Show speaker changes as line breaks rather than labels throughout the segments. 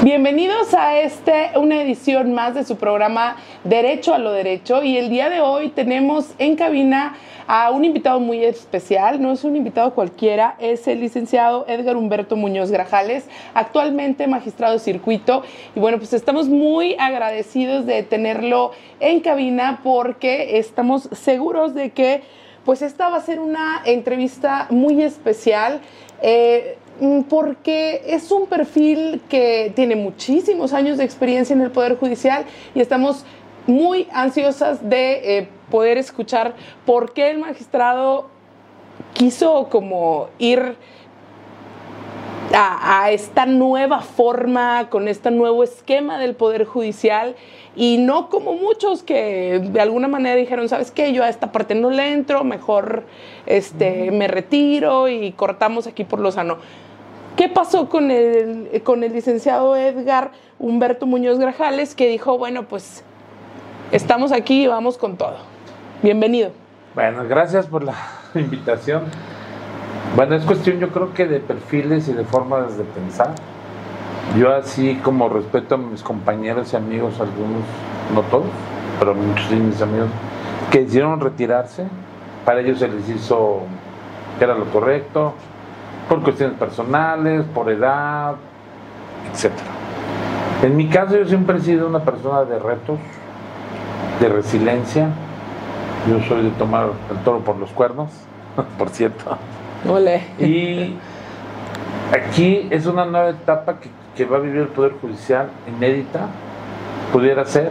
Bienvenidos a una edición más de su programa Derecho a lo Derecho, y el día de hoy tenemos en cabina a un invitado muy especial. No es un invitado cualquiera, es el licenciado Edgar Humberto Muñoz Grajales, actualmente magistrado de circuito, y bueno, pues estamos muy agradecidos de tenerlo en cabina porque estamos seguros de que pues esta va a ser una entrevista muy especial, porque es un perfil que tiene muchísimos años de experiencia en el Poder Judicial y estamos muy ansiosas de poder escuchar por qué el magistrado quiso como ir a esta nueva forma, con este nuevo esquema del Poder Judicial, y no como muchos que de alguna manera dijeron, ¿sabes qué? Yo a esta parte no le entro, mejor me retiro y cortamos aquí por lo sano. ¿Qué pasó con el licenciado Edgar Humberto Muñoz Grajales, que dijo, bueno, pues estamos aquí y vamos con todo? Bienvenido.
Bueno, gracias por la invitación. Bueno, es cuestión, yo creo que de perfiles y de formas de pensar. Yo así como respeto a mis compañeros y amigos, algunos, no todos, pero muchos de mis amigos, que decidieron retirarse, para ellos se les hizo que era lo correcto, por cuestiones personales, por edad, etc. En mi caso, yo siempre he sido una persona de retos, de resiliencia. Yo soy de tomar el toro por los cuernos, por cierto.
Olé.
Y aquí es una nueva etapa que va a vivir el Poder Judicial, inédita, pudiera ser,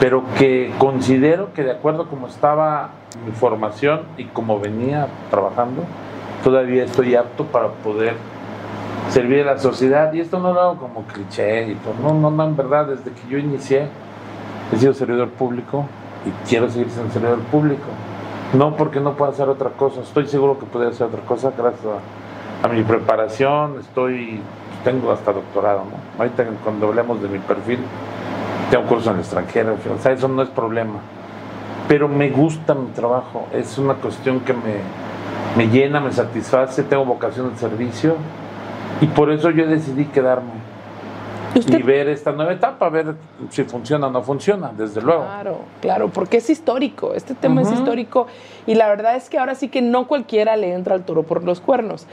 pero que considero que de acuerdo a cómo estaba mi formación y como venía trabajando, todavía estoy apto para poder servir a la sociedad. Y esto no lo hago como cliché y todo. No, en verdad, desde que yo inicié he sido servidor público y quiero seguir siendo servidor público. No porque no pueda hacer otra cosa, estoy seguro que podría hacer otra cosa gracias a mi preparación. Tengo hasta doctorado, ¿no? Ahorita cuando hablemos de mi perfil, tengo cursos en el extranjero, o sea, eso no es problema. Pero me gusta mi trabajo, es una cuestión que me llena, me satisface, tengo vocación de servicio, y por eso yo decidí quedarme y ver esta nueva etapa, a ver si funciona o no funciona, desde luego.
Claro, porque es histórico, este tema es histórico, y la verdad es que ahora sí que no cualquiera le entra al toro por los cuernos.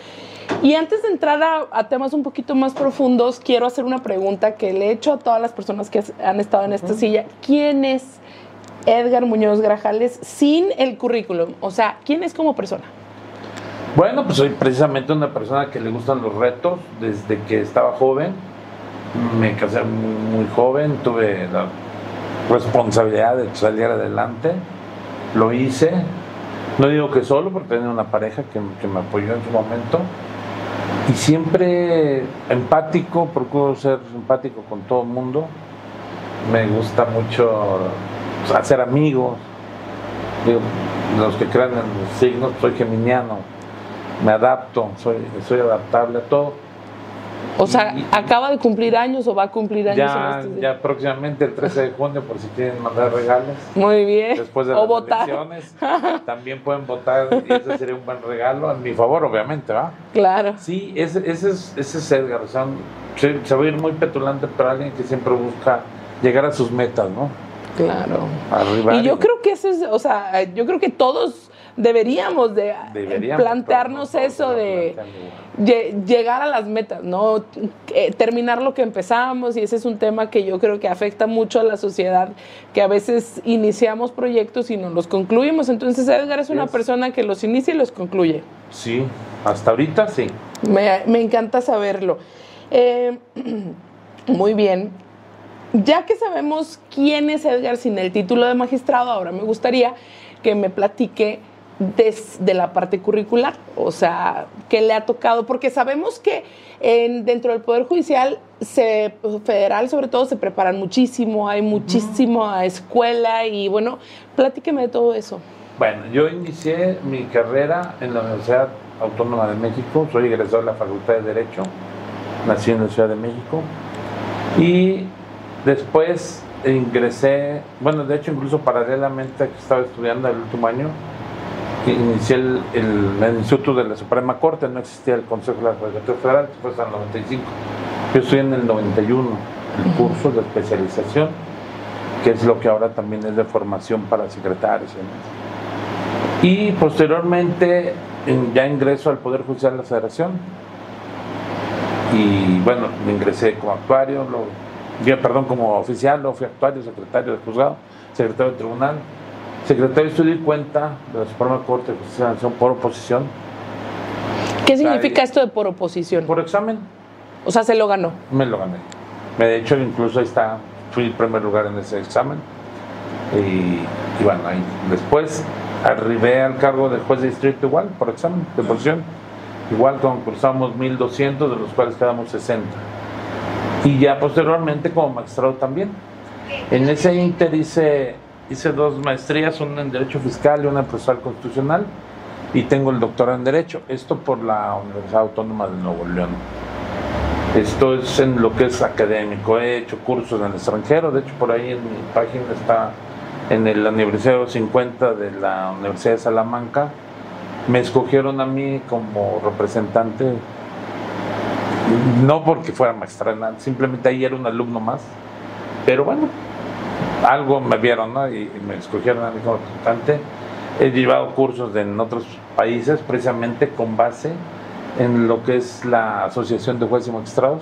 Y antes de entrar a temas un poquito más profundos, quiero hacer una pregunta que le he hecho a todas las personas que han estado en esta silla. ¿Quién es Edgar Muñoz Grajales sin el currículum? O sea, ¿quién es como persona?
Bueno, pues soy precisamente una persona que le gustan los retos desde que estaba joven. Me casé muy joven, tuve la responsabilidad de salir adelante, lo hice. No digo que solo, porque tenía una pareja que me apoyó en su momento. Y siempre empático, procuro ser empático con todo el mundo. Me gusta mucho hacer amigos. Digo, los que crean en los signos, soy geminiano. Me adapto, soy adaptable a todo.
O sea, ¿acaba de cumplir años o va a cumplir años?
Ya próximamente, el 13 de junio, por si quieren mandar regalos.
Muy bien.
Después de las elecciones, también pueden votar, y ese sería un buen regalo, a mi favor, obviamente, ¿va?
Claro.
Sí, ese es Edgar. O sea, se va a ir muy petulante, pero alguien que siempre busca llegar a sus metas, ¿no?
Claro.
Arribar.
Y yo creo que eso es, o sea, yo creo que todos deberíamos plantearnos eso de llegar a las metas, ¿no? Terminar lo que empezamos, y ese es un tema que yo creo que afecta mucho a la sociedad, que a veces iniciamos proyectos y no los concluimos. Entonces Edgar es una persona que los inicia y los concluye.
Sí, hasta ahorita sí.
Me encanta saberlo. Muy bien. Ya que sabemos quién es Edgar sin el título de magistrado, ahora me gustaría que me platique desde la parte curricular, o sea, qué le ha tocado, porque sabemos que dentro del Poder Judicial federal, sobre todo, se preparan muchísimo, hay muchísima escuela, y bueno, platíqueme de todo eso.
Bueno, yo inicié mi carrera en la Universidad Autónoma de México, soy egresado de la Facultad de Derecho, nací en la Ciudad de México, y después ingresé, bueno, de hecho incluso paralelamente que estaba estudiando el último año, inicié el Instituto de la Suprema Corte. No existía el Consejo de la Judicatura Federal, fue hasta el 95. Yo estoy en el 91, el curso de especialización, que es lo que ahora también es de formación para secretarios. Y posteriormente ya ingreso al Poder Judicial de la Federación. Y bueno, me ingresé como actuario, como oficial, luego fui actuario, secretario de juzgado, secretario de tribunal, secretario de estudio y cuenta de la Suprema Corte de Justicia de la Nación por oposición.
¿Qué significa esto de por oposición?
Por examen.
O sea, ¿se lo ganó?
Me lo gané. De hecho, incluso ahí está, fui en primer lugar en ese examen. Y bueno, ahí después arribé al cargo del juez de distrito igual, por examen de oposición. Igual concursamos 1,200, de los cuales quedamos 60. Y ya posteriormente como magistrado también. En ese inter hice 2 maestrías, una en Derecho Fiscal y una en Procesal Constitucional. Y tengo el doctorado en Derecho, esto por la Universidad Autónoma de Nuevo León. Esto es en lo que es académico, he hecho cursos en el extranjero, de hecho por ahí en mi página está en el aniversario 50 de la Universidad de Salamanca, me escogieron a mí como representante, no porque fuera maestra, simplemente ahí era un alumno más, pero bueno, algo me vieron, ¿no? y me escogieron a mí como representante. He llevado cursos en otros países precisamente con base en lo que es la Asociación de Jueces y Magistrados.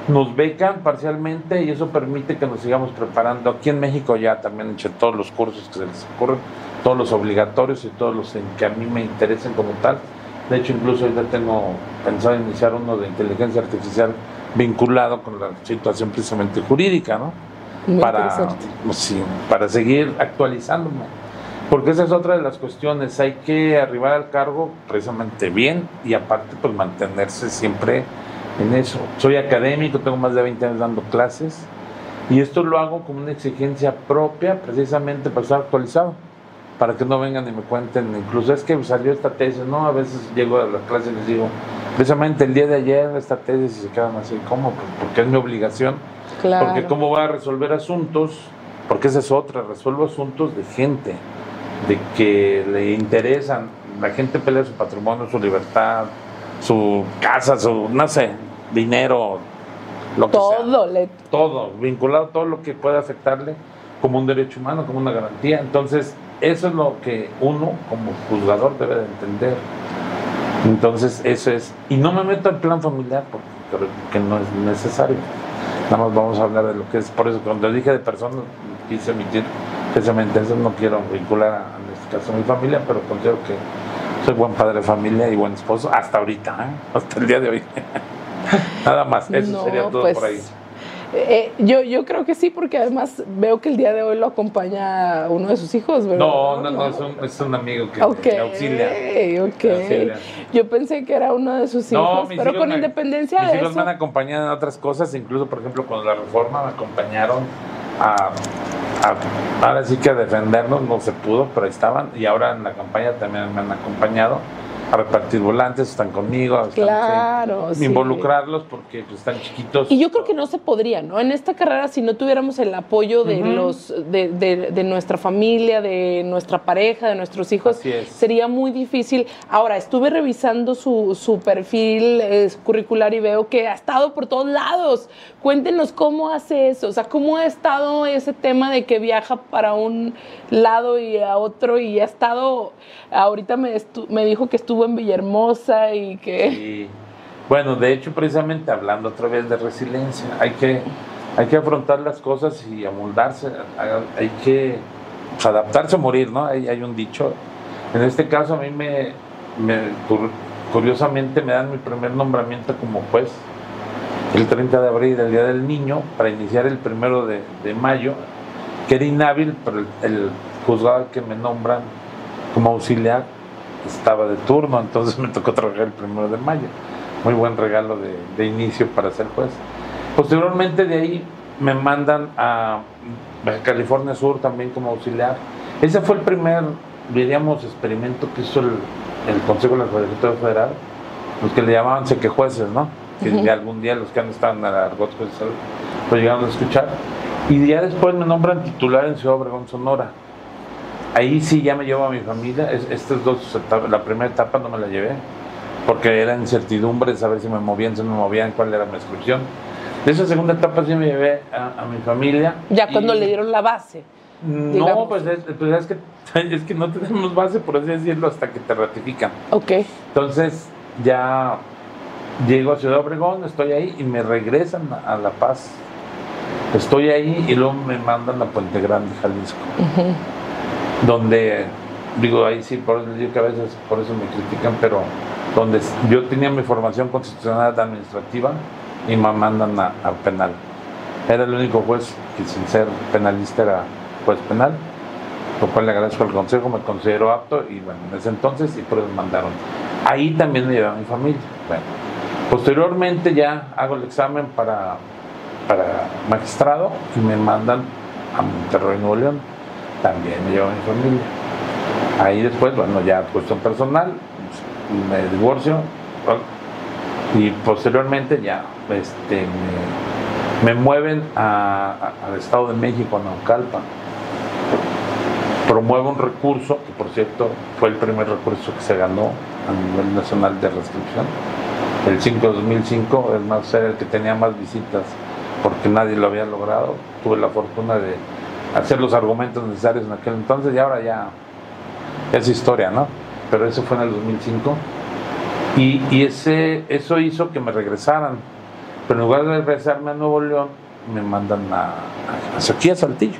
Nos becan parcialmente y eso permite que nos sigamos preparando. Aquí en México ya también he hecho todos los cursos que se les ocurren, todos los obligatorios y todos los en que a mí me interesen como tal. De hecho, incluso ahorita tengo pensado iniciar uno de inteligencia artificial vinculado con la situación precisamente jurídica, ¿no? Para seguir actualizándome. Porque esa es otra de las cuestiones, hay que arribar al cargo precisamente bien y aparte pues mantenerse siempre en eso. Soy académico, tengo más de 20 años dando clases y esto lo hago como una exigencia propia precisamente para estar actualizado, para que no vengan y me cuenten, incluso es que salió esta tesis, ¿no? A veces llego a la clase y les digo, precisamente el día de ayer esta tesis y se quedan así, ¿cómo? Pues porque es mi obligación,
claro.
Porque cómo voy a resolver asuntos, porque esa es otra, resuelvo asuntos de gente, de que le interesan, la gente pelea su patrimonio, su libertad, su casa, su, no sé, dinero, lo que sea. Todo, vinculado a todo lo que pueda afectarle como un derecho humano, como una garantía. Entonces, eso es lo que uno como juzgador debe de entender. Entonces, eso es. Y no me meto al plan familiar porque creo que no es necesario. Nada más vamos a hablar de lo que es. Por eso, cuando dije de personas, quise emitir precisamente eso. No quiero vincular en este caso a mi familia, pero considero que soy buen padre de familia y buen esposo hasta ahorita, hasta el día de hoy. Nada más, eso sería todo pues, por ahí.
Yo creo que sí, porque además veo que el día de hoy lo acompaña uno de sus hijos, ¿verdad?
No, es un amigo que me auxilia.
Okay. Yo pensé que era uno de sus hijos, pero con independencia de eso.
Mis hijos me han acompañado en otras cosas, incluso, por ejemplo, cuando la reforma me acompañaron ahora sí que a defendernos, no se pudo, pero ahí estaban, y ahora en la campaña también me han acompañado a repartir volantes, están conmigo,
claro,
sí. Involucrarlos porque pues, están chiquitos.
Y yo creo que no se podría, ¿no? En esta carrera, si no tuviéramos el apoyo de de nuestra familia, de nuestra pareja, de nuestros hijos, sería muy difícil. Ahora, estuve revisando su perfil curricular y veo que ha estado por todos lados. Cuéntenos cómo hace eso, o sea, cómo ha estado ese tema de que viaja para un lado y a otro y ha estado, ahorita me dijo que estuvo en Villahermosa y que...
Sí. Bueno, de hecho, precisamente hablando otra vez de resiliencia, hay que afrontar las cosas y amoldarse, hay que adaptarse o morir, ¿no? Hay un dicho. En este caso, a mí curiosamente me dan mi primer nombramiento como juez el 30 de abril, el Día del Niño, para iniciar el 1 de mayo, que era inhábil, pero el juzgado que me nombran como auxiliar estaba de turno, entonces me tocó trabajar el 1 de mayo. Muy buen regalo de inicio para ser juez. Posteriormente de ahí me mandan a Baja California Sur también como auxiliar. Ese fue el primer, diríamos, experimento que hizo el Consejo de la Judicatura Federal, los que le llamaban sequejueces, ¿no? Que ya algún día los que han estado en el argot judicial lo llegaron a escuchar. Y ya después me nombran titular en Ciudad Obregón, Sonora. Ahí sí ya me llevo a mi familia. Estas dos etapas, la primera etapa no me la llevé porque era incertidumbre de saber si me movían, cuál era mi exclusión. De esa segunda etapa sí me llevé a mi familia.
Ya cuando le dieron la base.
No,
digamos.
pues es que no tenemos base, por así decirlo, hasta que te ratifican.
Ok.
Entonces ya llego a Ciudad Obregón, estoy ahí y me regresan a La Paz. Estoy ahí y luego me mandan a Puente Grande, Jalisco. Donde, digo, ahí sí, por eso digo que a veces por eso me critican, pero donde yo tenía mi formación constitucional administrativa y me mandan a penal. Era el único juez que sin ser penalista era juez penal, lo cual le agradezco al consejo, me considero apto y bueno, en ese entonces y por eso me mandaron. Ahí también me llevé a mi familia. Bueno, posteriormente ya hago el examen para magistrado y me mandan a Monterrey, Nuevo León. También me llevo a mi familia. Ahí después, bueno, ya cuestión personal, me divorcio y posteriormente ya me mueven al Estado de México, a Naucalpan. Promuevo un recurso, que por cierto fue el primer recurso que se ganó a nivel nacional de restricción. El 5-2005, es más, era el que tenía más visitas porque nadie lo había logrado. Tuve la fortuna de hacer los argumentos necesarios en aquel entonces y ahora ya es historia, ¿no? Pero eso fue en el 2005 y eso hizo que me regresaran, pero en lugar de regresarme a Nuevo León me mandan aquí a Saltillo.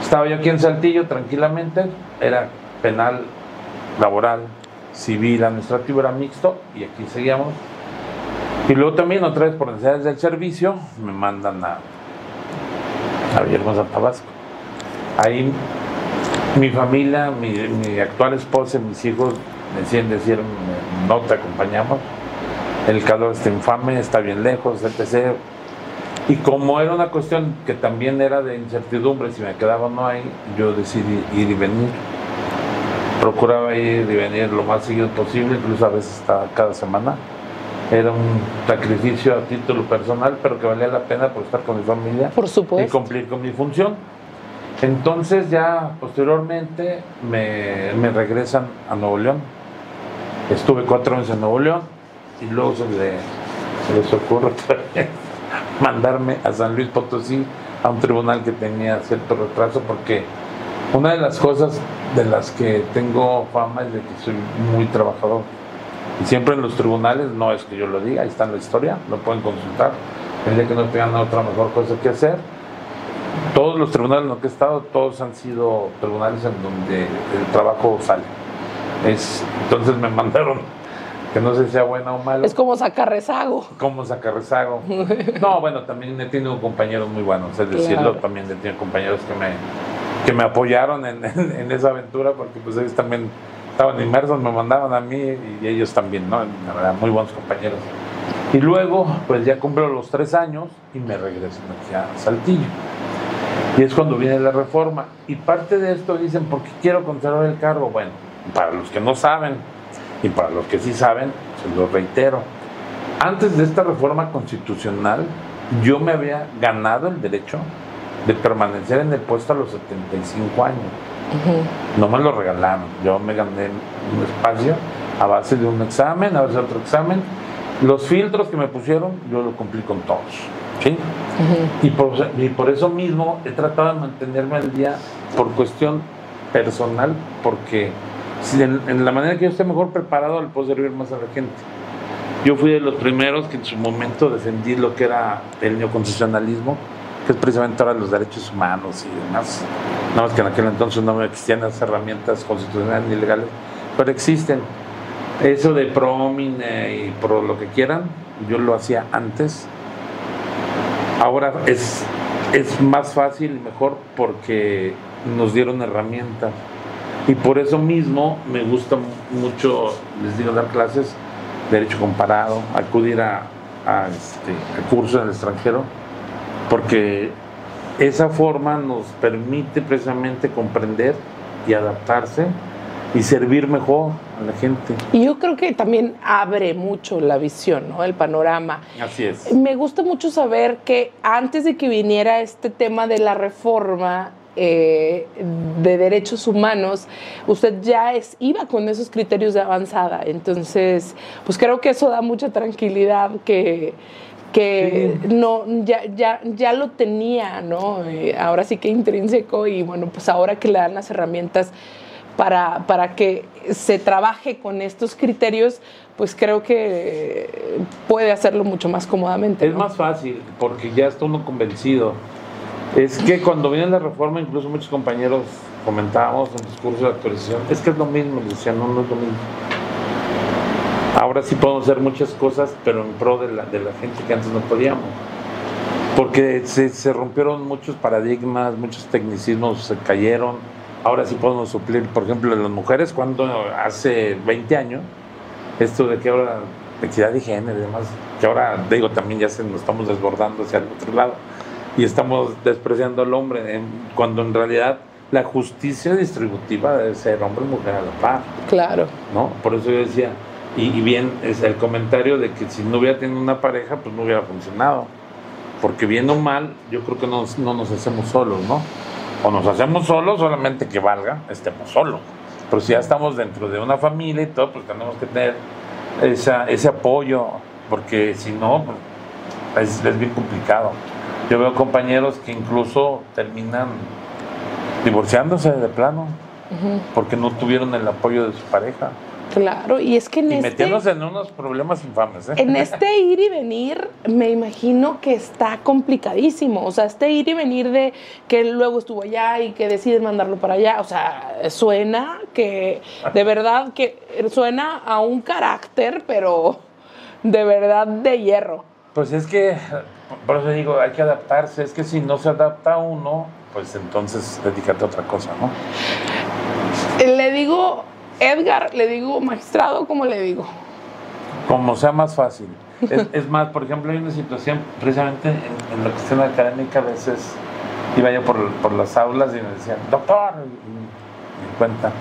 Estaba yo aquí en Saltillo tranquilamente, era penal, laboral, civil, administrativo, era mixto y aquí seguíamos. Y luego también otra vez por necesidades del servicio me mandan a Villahermosa, Tabasco. Ahí mi familia, mi actual esposa y mis hijos deciden decir, no te acompañamos, el calor está infame, está bien lejos, etc. Y como era una cuestión que también era de incertidumbre si me quedaba o no ahí, yo decidí ir y venir. Procuraba ir y venir lo más seguido posible, incluso a veces hasta cada semana. Era un sacrificio a título personal, pero que valía la pena por estar con mi familia.
Por supuesto.
Y cumplir con mi función. Entonces ya posteriormente me regresan a Nuevo León. Estuve 4 años en Nuevo León y luego se les ocurre mandarme a San Luis Potosí, a un tribunal que tenía cierto retraso, porque una de las cosas de las que tengo fama es de que soy muy trabajador. Y siempre en los tribunales, no es que yo lo diga, ahí está en la historia, lo pueden consultar. El día que no tengan otra mejor cosa que hacer. Todos los tribunales en los que he estado, todos han sido tribunales en donde el trabajo sale. Entonces me mandaron, que no sé si sea bueno o malo.
Es como sacar rezago.
Como sacar rezago. No, bueno, también he tenido compañeros muy buenos, es decirlo, claro. También he tenido compañeros que me apoyaron en esa aventura, porque pues ellos también estaban inmersos, me mandaban a mí y ellos también, ¿no? La verdad, muy buenos compañeros. Y luego, pues ya cumplo los 3 años y me regreso aquí a Saltillo. Y es cuando viene la reforma. Y parte de esto dicen, ¿por qué quiero conservar el cargo? Bueno, para los que no saben y para los que sí saben, se lo reitero. Antes de esta reforma constitucional, yo me había ganado el derecho de permanecer en el puesto a los 75 años. No me lo regalaron, yo me gané un espacio a base de un examen, a base de otro examen. Los filtros que me pusieron, yo lo cumplí con todos, ¿sí? Y por eso mismo he tratado de mantenerme al día por cuestión personal, porque en la manera que yo esté mejor preparado, le puedo servir más a la gente. Yo fui de los primeros que en su momento defendí lo que era el neoconstitucionalismo, que es precisamente ahora los derechos humanos y demás. Nada más que en aquel entonces no existían las herramientas constitucionales ni legales, pero existen. Eso de pro homine y pro lo que quieran, yo lo hacía antes. Ahora es más fácil y mejor porque nos dieron herramientas. Y por eso mismo me gusta mucho, les digo, dar clases de derecho comparado, acudir a cursos en el extranjero, porque esa forma nos permite precisamente comprender y adaptarse y servir mejor a la gente.
Y yo creo que también abre mucho la visión, ¿no? El panorama.
Así es.
Me gusta mucho saber que antes de que viniera este tema de la reforma de derechos humanos, usted ya iba con esos criterios de avanzada. Entonces, pues creo que eso da mucha tranquilidad que que no, ya lo tenía, ¿no? Ahora sí que intrínseco, y bueno, pues ahora que le dan las herramientas para que se trabaje con estos criterios, pues creo que puede hacerlo mucho más cómodamente,
¿no? Es más fácil, porque ya está uno convencido. Es que cuando viene la reforma, incluso muchos compañeros comentábamos en los cursos de actualización, es que es lo mismo, les decían, no es lo mismo. Ahora sí podemos hacer muchas cosas, pero en pro de la gente que antes no podíamos. Porque se rompieron muchos paradigmas, muchos tecnicismos se cayeron. Ahora sí podemos suplir, por ejemplo, en las mujeres, cuando hace 20 años, esto de que ahora, equidad de género y demás, que ahora, digo, también ya nos estamos desbordando hacia el otro lado y estamos despreciando al hombre, cuando en realidad la justicia distributiva debe ser hombre y mujer a la par. Claro. ¿No? Por eso yo decía, y bien, es el comentario de que si no hubiera tenido una pareja, pues no hubiera funcionado. Porque bien o mal, yo creo que no nos hacemos solos, ¿no? O nos hacemos solos, solamente que valga, estemos solos. Pero si ya estamos dentro de una familia y todo, pues tenemos que tener ese apoyo, porque si no, pues, es bien complicado. Yo veo compañeros que incluso terminan divorciándose de plano, porque no tuvieron el apoyo de su pareja.
Claro, y es que
metiéndose en unos problemas infames.
En este ir y venir, me imagino que está complicadísimo. O sea, este ir y venir de que luego estuvo allá y que deciden mandarlo para allá. O sea, suena que, de verdad, que suena a un carácter, pero de verdad de hierro.
Pues es que, por eso digo, hay que adaptarse. Es que si no se adapta uno, pues entonces dedícate a otra cosa, ¿no?
Le digo Edgar, le digo magistrado, ¿cómo le digo?
Como sea más fácil. Es más, por ejemplo, hay una situación, precisamente en la cuestión académica, a veces iba yo por las aulas y me decían, doctor, y me cuenta,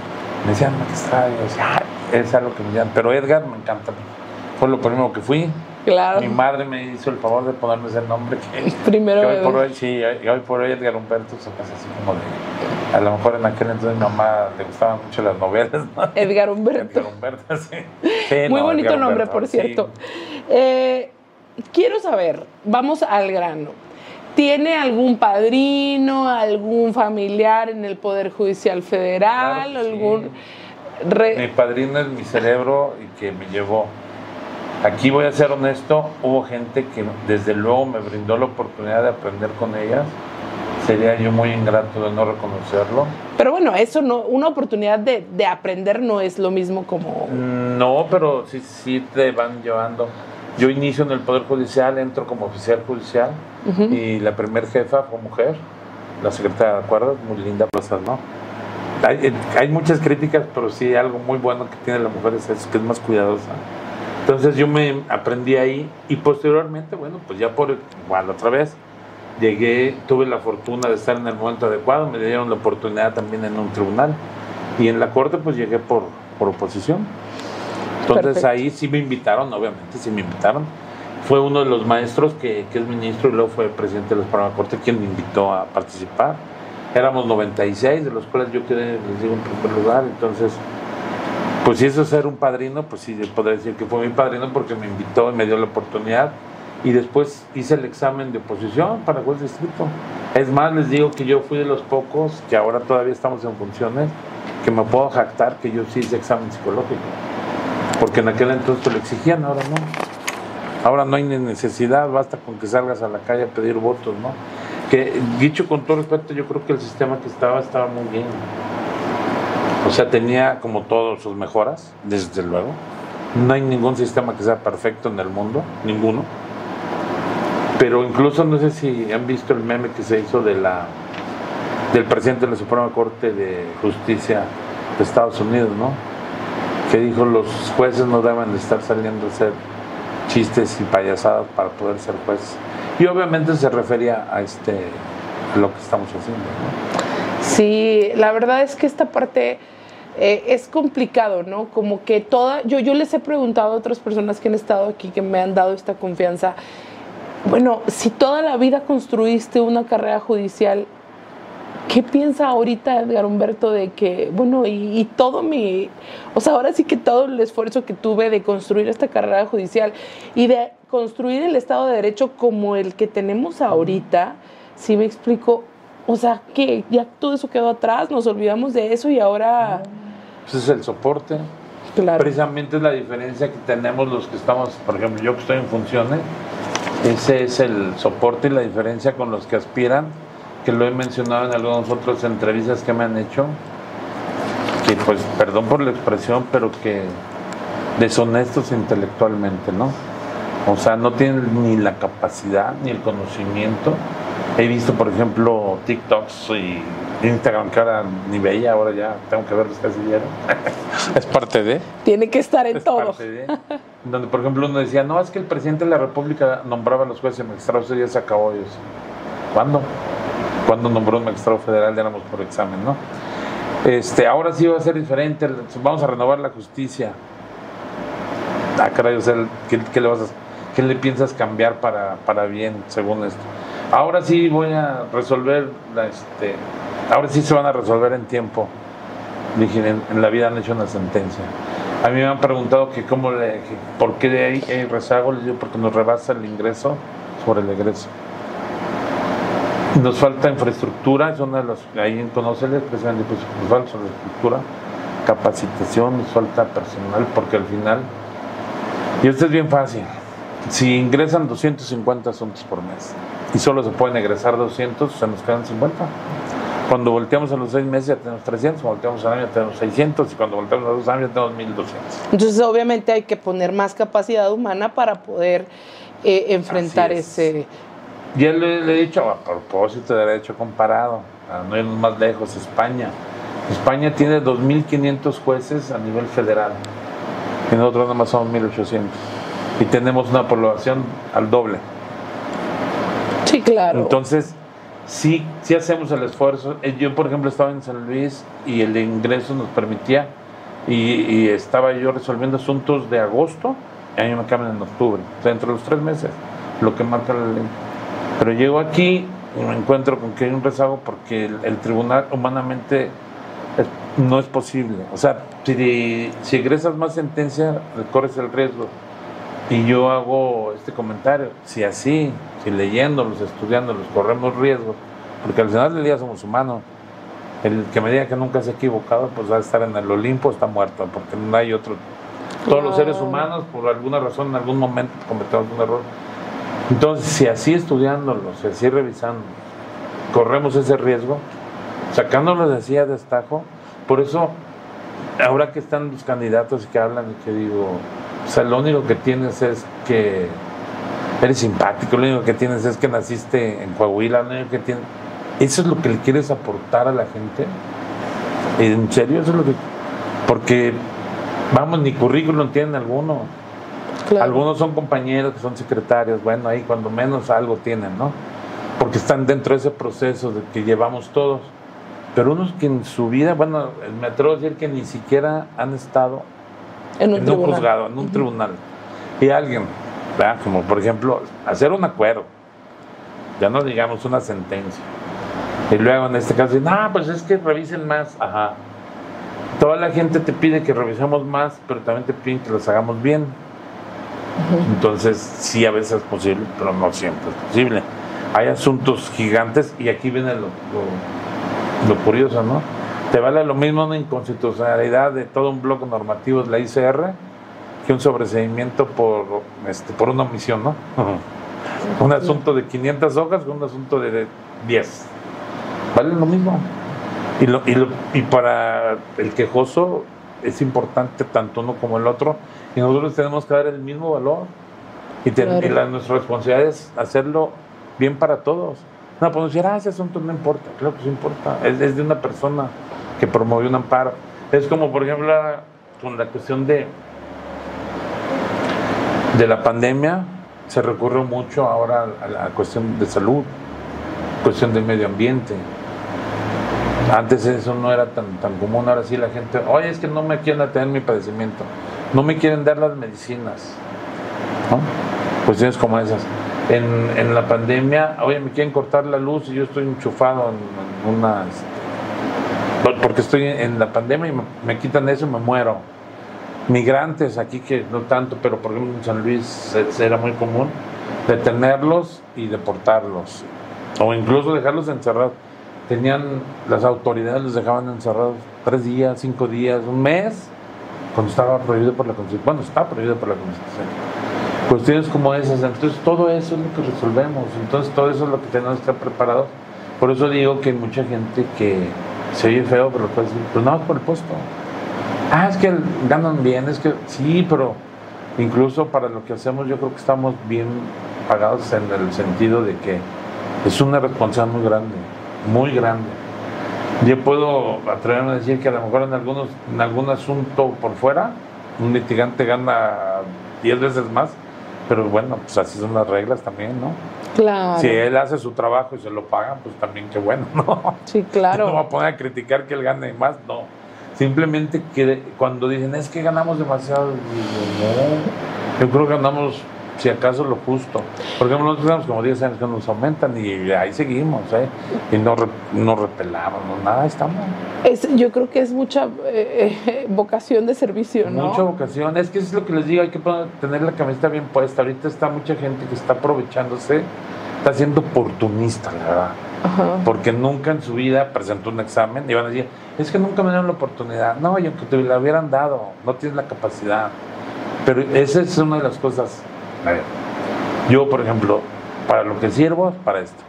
me decían magistrado, y yo decía, es algo que me llaman, pero Edgar me encanta, fue lo primero que fui.
Claro.
Mi madre me hizo el favor de ponerme ese nombre que
primero
que hoy por hoy, sí, hoy por hoy Edgar Humberto se pasa así como de, a lo mejor en aquel entonces mi mamá le gustaban mucho las novelas, ¿no?
Edgar Humberto.
Edgar Humberto, sí. Sí,
muy
no,
bonito
Edgar
nombre,
Humberto,
por cierto.
Sí.
Quiero saber, vamos al grano. ¿Tiene algún padrino, algún familiar en el Poder Judicial Federal?
Claro,
algún
sí. Mi padrino es mi cerebro y que me llevó. Aquí voy a ser honesto, hubo gente que desde luego me brindó la oportunidad de aprender con ellas. Sería yo muy ingrato de no reconocerlo.
Pero bueno, eso no, una oportunidad de aprender no es lo mismo como...
No, pero sí te van llevando. Yo inicio en el Poder Judicial, entro como oficial judicial y la primer jefa fue mujer, la secretaria de acuerdos, muy linda, cosas, ¿no? Hay muchas críticas, pero sí algo muy bueno que tiene la mujer es eso, que es más cuidadosa. Entonces yo me aprendí ahí y posteriormente, bueno, pues ya igual otra vez, tuve la fortuna de estar en el momento adecuado, me dieron la oportunidad también en un tribunal y en la corte pues llegué por oposición. Entonces perfecto. Ahí sí me invitaron, obviamente sí me invitaron. Fue uno de los maestros que es ministro y luego fue presidente de la Suprema Corte quien me invitó a participar. Éramos 96, de los cuales yo quedé, les digo, en primer lugar, entonces... Pues si eso es ser un padrino, pues sí, podría decir que fue mi padrino porque me invitó y me dio la oportunidad. Y después hice el examen de oposición para juez de distrito. Es más, les digo que yo fui de los pocos, que ahora todavía estamos en funciones, que me puedo jactar que yo sí hice examen psicológico. Porque en aquel entonces lo exigían, ahora no. Ahora no hay ni necesidad, basta con que salgas a la calle a pedir votos, ¿no? Que dicho con todo respeto, yo creo que el sistema que estaba muy bien. O sea, tenía como todas sus mejoras, desde luego. No hay ningún sistema que sea perfecto en el mundo, ninguno. Pero incluso no sé si han visto el meme que se hizo del presidente de la Suprema Corte de Justicia de Estados Unidos, ¿no? Que dijo los jueces no deben de estar saliendo a hacer chistes y payasadas para poder ser jueces. Y obviamente se refería a lo que estamos haciendo, ¿no?
Sí, la verdad es que esta parte es complicado, ¿no? Como que yo les he preguntado a otras personas que han estado aquí, que me han dado esta confianza. Bueno, si toda la vida construiste una carrera judicial, ¿Qué piensa ahorita Edgar Humberto de que, bueno, y todo o sea, ahora sí que todo el esfuerzo que tuve de construir esta carrera judicial y de construir el Estado de Derecho como el que tenemos ahorita, si me explico, o sea, que ya todo eso quedó atrás, nos olvidamos de eso y ahora...
Pues es el soporte.
Claro.
Precisamente es la diferencia que tenemos los que estamos, por ejemplo, yo que estoy en funciones, ese es el soporte y la diferencia con los que aspiran, que lo he mencionado en algunas otras entrevistas que me han hecho, que pues, perdón por la expresión, pero que deshonestos intelectualmente, ¿no? O sea, no tienen ni la capacidad ni el conocimiento. He visto, por ejemplo, TikToks y Instagram, que ahora ni veía, ahora ya tengo que verlos casi diario. Es parte de.
Tiene que estar en todo.
Parte de. Donde, por ejemplo, uno decía, no, es que el presidente de la República nombraba a los jueces y magistrados, eso ya se acabó. Y yo decía, ¿cuándo? ¿Cuándo nombró un magistrado federal? Ya éramos por examen, ¿no? Ahora sí va a ser diferente, vamos a renovar la justicia. Ah, caray, o sea, ¿qué le piensas cambiar para bien, según esto? Ahora sí voy a resolver, ahora sí se van a resolver en tiempo. Dije, en la vida han hecho una sentencia. A mí me han preguntado que por qué de ahí hay rezago. Les digo, porque nos rebasa el ingreso sobre el egreso. Nos falta infraestructura, es una de las, ahí en Conóceles, precisamente, pues, nos falta infraestructura, capacitación, nos falta personal, porque al final, y esto es bien fácil, si ingresan 250 asuntos por mes y solo se pueden egresar 200, se nos quedan 50. Cuando volteamos a los 6 meses ya tenemos 300, cuando volteamos al año ya tenemos 600 y cuando volteamos a los 2 años ya tenemos 1200.
Entonces obviamente hay que poner más capacidad humana para poder enfrentar ese...
Ya le he dicho, a propósito de derecho comparado, a no irnos más lejos, España. España tiene 2.500 jueces a nivel federal y nosotros nada más somos 1.800 y tenemos una población al doble.
Sí, claro.
Entonces, sí hacemos el esfuerzo. Yo, por ejemplo, estaba en San Luis y el ingreso nos permitía y estaba yo resolviendo asuntos de agosto y a mí me cambian en octubre, o sea, entre los 3 meses, lo que marca la ley. Pero llego aquí y me encuentro con que hay un rezago porque el tribunal humanamente no es posible. O sea, si egresas más sentencia, corres el riesgo. Y yo hago este comentario, si leyéndolos, estudiándolos, corremos riesgos, porque al final del día somos humanos. El que me diga que nunca se ha equivocado, pues va a estar en el Olimpo, está muerto, porque no hay otro. Todos los seres humanos, por alguna razón, en algún momento cometemos un error. Entonces, si así estudiándolos, si así revisando, corremos ese riesgo, sacándolos así a destajo, por eso, ahora que están los candidatos y que hablan y que digo, o sea, lo único que tienes es que eres simpático, lo único que tienes es que naciste en Coahuila, lo único que tienes, eso es lo que le quieres aportar a la gente. ¿En serio? Eso es lo que, porque, vamos, ni currículum tienen algunos. Claro. Algunos son compañeros que son secretarios, bueno, ahí cuando menos algo tienen, ¿no? Porque están dentro de ese proceso de que llevamos todos. Pero unos que en su vida, bueno, me atrevo a decir que ni siquiera han estado en un juzgado, en un tribunal. Y alguien, ¿verdad? Como por ejemplo, hacer un acuerdo, ya no digamos una sentencia. Y luego en este caso, no, pues es que revisen más. Ajá. Toda la gente te pide que revisemos más, pero también te piden que los hagamos bien. Entonces, sí, a veces es posible, pero no siempre es posible. Hay asuntos gigantes y aquí viene lo curioso, ¿no? Te vale lo mismo una inconstitucionalidad de todo un bloque normativo de la ICR que un sobreseimiento por una omisión, ¿no? Un asunto de 500 hojas con un asunto de 10. Vale lo mismo. Y para el quejoso es importante tanto uno como el otro, y nosotros tenemos que dar el mismo valor y nuestra responsabilidad es hacerlo bien para todos. No podemos decir, ese asunto no importa. Claro que sí importa, es de una persona que promovió un amparo. Es como por ejemplo con la cuestión de la pandemia, se recurrió mucho ahora a la cuestión de salud, cuestión del medio ambiente. Antes eso no era tan común, ahora sí la gente, oye, es que no me quieren atender mi padecimiento, no me quieren dar las medicinas, ¿no? Cuestiones como esas. En la pandemia, oye, me quieren cortar la luz y yo estoy enchufado en porque estoy en la pandemia y me quitan eso y me muero. Migrantes aquí que no tanto, pero por ejemplo en San Luis era muy común detenerlos y deportarlos, o incluso dejarlos encerrados. Las autoridades los dejaban encerrados 3 días, 5 días, un mes, cuando estaba prohibido por la Constitución. Bueno, está prohibido por la Constitución. Cuestiones como esas, entonces todo eso es lo que resolvemos, entonces todo eso es lo que tenemos que estar preparados. Por eso digo que hay mucha gente que se oye feo, pero pues no, por el puesto. Es que ganan bien, es que sí, pero incluso para lo que hacemos yo creo que estamos bien pagados en el sentido de que es una responsabilidad muy grande, muy grande. Yo puedo atreverme a decir que a lo mejor en algún asunto por fuera, un litigante gana 10 veces más, pero bueno, pues así son las reglas también, ¿no?
Claro.
Si él hace su trabajo y se lo pagan, pues también qué bueno, ¿no?
Sí, claro.
No va a poner a criticar que él gane más, no. Simplemente que cuando dicen, es que ganamos demasiado, digo, no, yo creo que ganamos, si acaso, lo justo. Por ejemplo, nosotros tenemos como 10 años que nos aumentan y ahí seguimos, y no repelamos, nada, estamos.
Yo creo que es mucha vocación de servicio, ¿no?
Mucha vocación, es que eso es lo que les digo, hay que tener la camiseta bien puesta. Ahorita está mucha gente que está aprovechándose, está siendo oportunista, la verdad.
Ajá.
Porque nunca en su vida presentó un examen y van a decir, es que nunca me dieron la oportunidad. No, y aunque te la hubieran dado, no tienes la capacidad. Pero esa es una de las cosas. A ver, yo, por ejemplo, para lo que sirvo, para esto.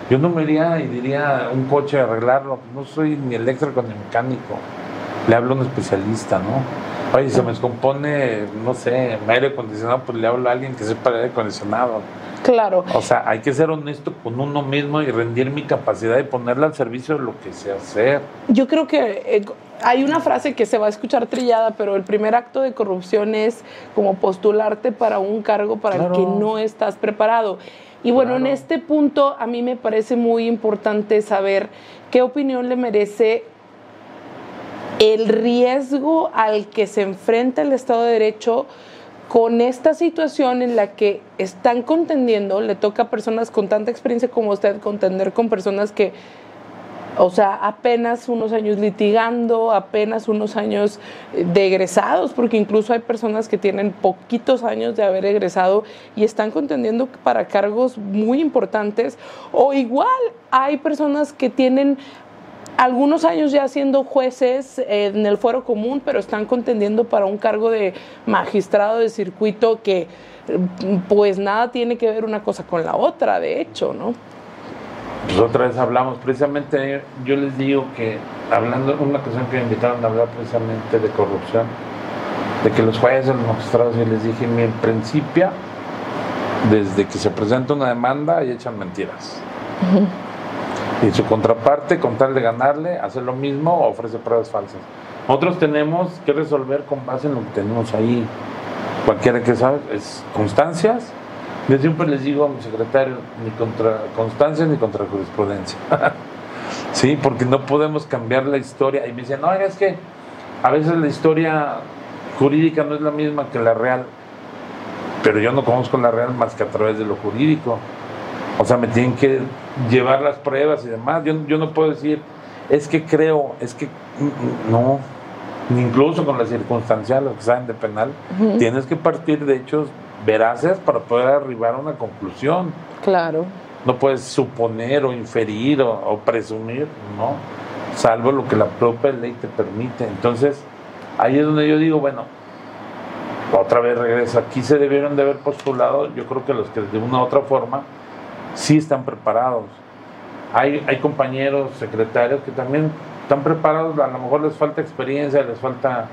Yo no me iría y diría un coche a arreglarlo. No soy ni eléctrico ni mecánico. Le hablo a un especialista, ¿no? Oye, se me descompone, no sé, aire acondicionado, pues le hablo a alguien que sepa de aire acondicionado.
Claro.
O sea, hay que ser honesto con uno mismo y rendir mi capacidad y ponerla al servicio de lo que sé hacer.
Yo creo que hay una frase que se va a escuchar trillada, pero el primer acto de corrupción es como postularte para un cargo para el que no estás preparado. Y bueno, en este punto a mí me parece muy importante saber qué opinión le merece el riesgo al que se enfrenta el Estado de Derecho con esta situación en la que están contendiendo. Le toca a personas con tanta experiencia como usted contender con personas que, o sea, apenas unos años litigando, apenas unos años de egresados, porque incluso hay personas que tienen poquitos años de haber egresado y están contendiendo para cargos muy importantes, o igual hay personas que tienen algunos años ya siendo jueces en el fuero común, pero están contendiendo para un cargo de magistrado de circuito que pues nada tiene que ver una cosa con la otra, de hecho, ¿no?
Pues otra vez hablamos, precisamente yo les digo que, hablando, una ocasión que me invitaron a hablar precisamente de corrupción, de que los jueces, los magistrados, yo les dije, en principio, desde que se presenta una demanda y echan mentiras. Y su contraparte, con tal de ganarle, hace lo mismo o ofrece pruebas falsas. Nosotros tenemos que resolver con base en lo que tenemos ahí. Cualquiera que sabe, es constancias. Yo siempre les digo a mi secretario, ni contra constancias ni contra jurisprudencia. Sí, porque no podemos cambiar la historia. Y me dicen, no, es que a veces la historia jurídica no es la misma que la real. Pero yo no conozco la real más que a través de lo jurídico. O sea, me tienen que llevar las pruebas y demás. Yo no puedo decir, es que creo, es que no. Incluso con la circunstancial, los que saben de penal, tienes que partir de hechos veraces para poder arribar a una conclusión.
Claro.
No puedes suponer o inferir o presumir, no, salvo lo que la propia ley te permite. Entonces, ahí es donde yo digo, bueno, otra vez regreso, aquí se debieron de haber postulado, yo creo que los que de una u otra forma sí están preparados. Hay compañeros, secretarios que también están preparados, a lo mejor les falta experiencia, les falta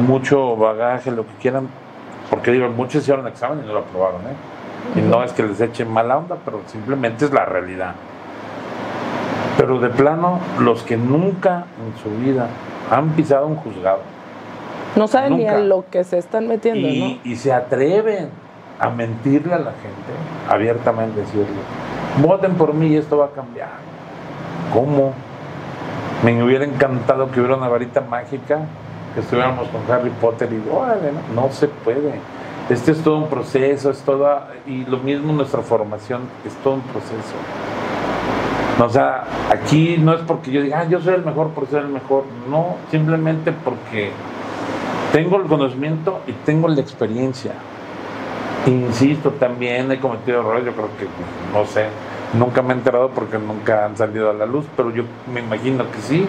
mucho bagaje, lo que quieran, porque digo, muchos hicieron examen y no lo aprobaron, y no es que les echen mala onda, pero simplemente es la realidad. Pero de plano, los que nunca en su vida han pisado un juzgado,
no saben ni a lo que se están metiendo, ¿no?
Y se atreven a mentirle a la gente, abiertamente decirle, voten por mí y esto va a cambiar. ¿Cómo? Me hubiera encantado que hubiera una varita mágica, que estuviéramos con Harry Potter y órale, no se puede. Este es todo un proceso, y lo mismo nuestra formación, es todo un proceso. O sea, aquí no es porque yo diga, yo soy el mejor por ser el mejor, no, simplemente porque tengo el conocimiento y tengo la experiencia. Insisto, también he cometido errores, yo creo que, no sé, nunca me he enterado porque nunca han salido a la luz, pero yo me imagino que sí.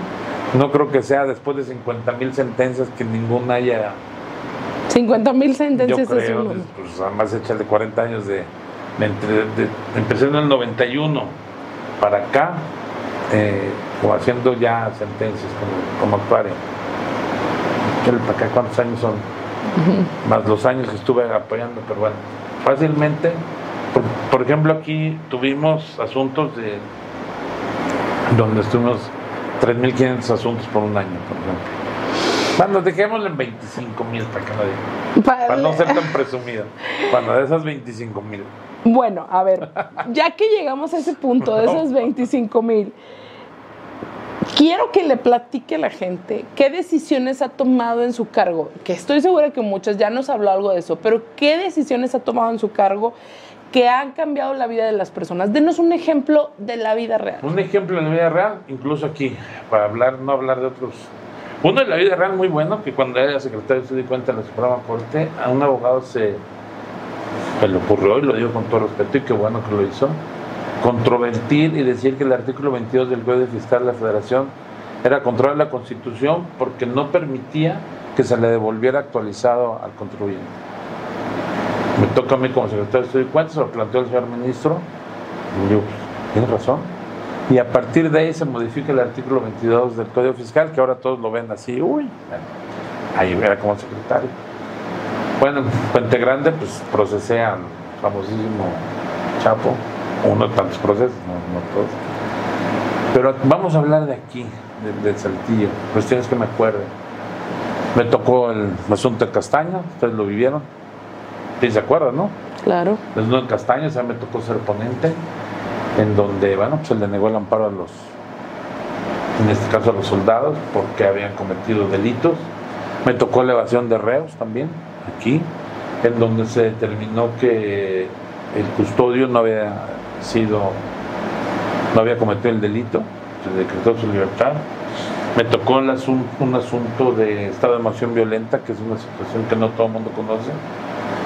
No creo que sea después de 50,000 sentencias que ninguna haya...
50,000 sentencias
yo creo,
es uno.
pues además échale 40 años empecé en el 91 para acá, o haciendo ya sentencias como actuario. ¿Para acá cuántos años son? Más los años que estuve apoyando, pero bueno, fácilmente, por ejemplo, aquí tuvimos asuntos donde estuvimos 3,500 asuntos por un año, por ejemplo. Bueno, dejémoslo en 25,000 para que no diga, para no ser tan presumido. Bueno, de esas 25,000.
Bueno, a ver, ya que llegamos a ese punto de esos 25,000, quiero que le platique a la gente qué decisiones ha tomado en su cargo, que estoy segura que muchas, ya nos habló algo de eso, pero qué decisiones ha tomado en su cargo que han cambiado la vida de las personas. Denos un ejemplo de la vida real.
Un ejemplo de la vida real, incluso aquí, para no hablar de otros. Uno de la vida real muy bueno, que cuando era secretario se dio cuenta en la Suprema Corte, a un abogado se le ocurrió, y lo digo con todo respeto, y qué bueno que lo hizo, controvertir y decir que el artículo 22 del Código Fiscal de la Federación era contrario a la Constitución porque no permitía que se le devolviera actualizado al contribuyente. Me toca a mí como secretario de Cuentas, se lo planteó el señor ministro, y yo, tienes razón. Y a partir de ahí se modifica el artículo 22 del Código Fiscal, que ahora todos lo ven así, bueno, ahí era como secretario. Bueno, en Puente Grande, pues procesé al famosísimo Chapo, uno de tantos procesos, no todos. Pero vamos a hablar de aquí, del Saltillo, cuestiones que me acuerden. Me tocó el asunto de Castaño, ustedes lo vivieron, ¿sí se acuerdan, no?
Claro.
El asunto de Castaño, o sea, me tocó ser ponente, en donde, bueno, pues se le negó el amparo a en este caso a los soldados, porque habían cometido delitos. Me tocó la evasión de reos también, aquí, en donde se determinó que el custodio no había cometido el delito, se decretó su libertad. Me tocó un asunto de estado de emoción violenta, que es una situación que no todo el mundo conoce,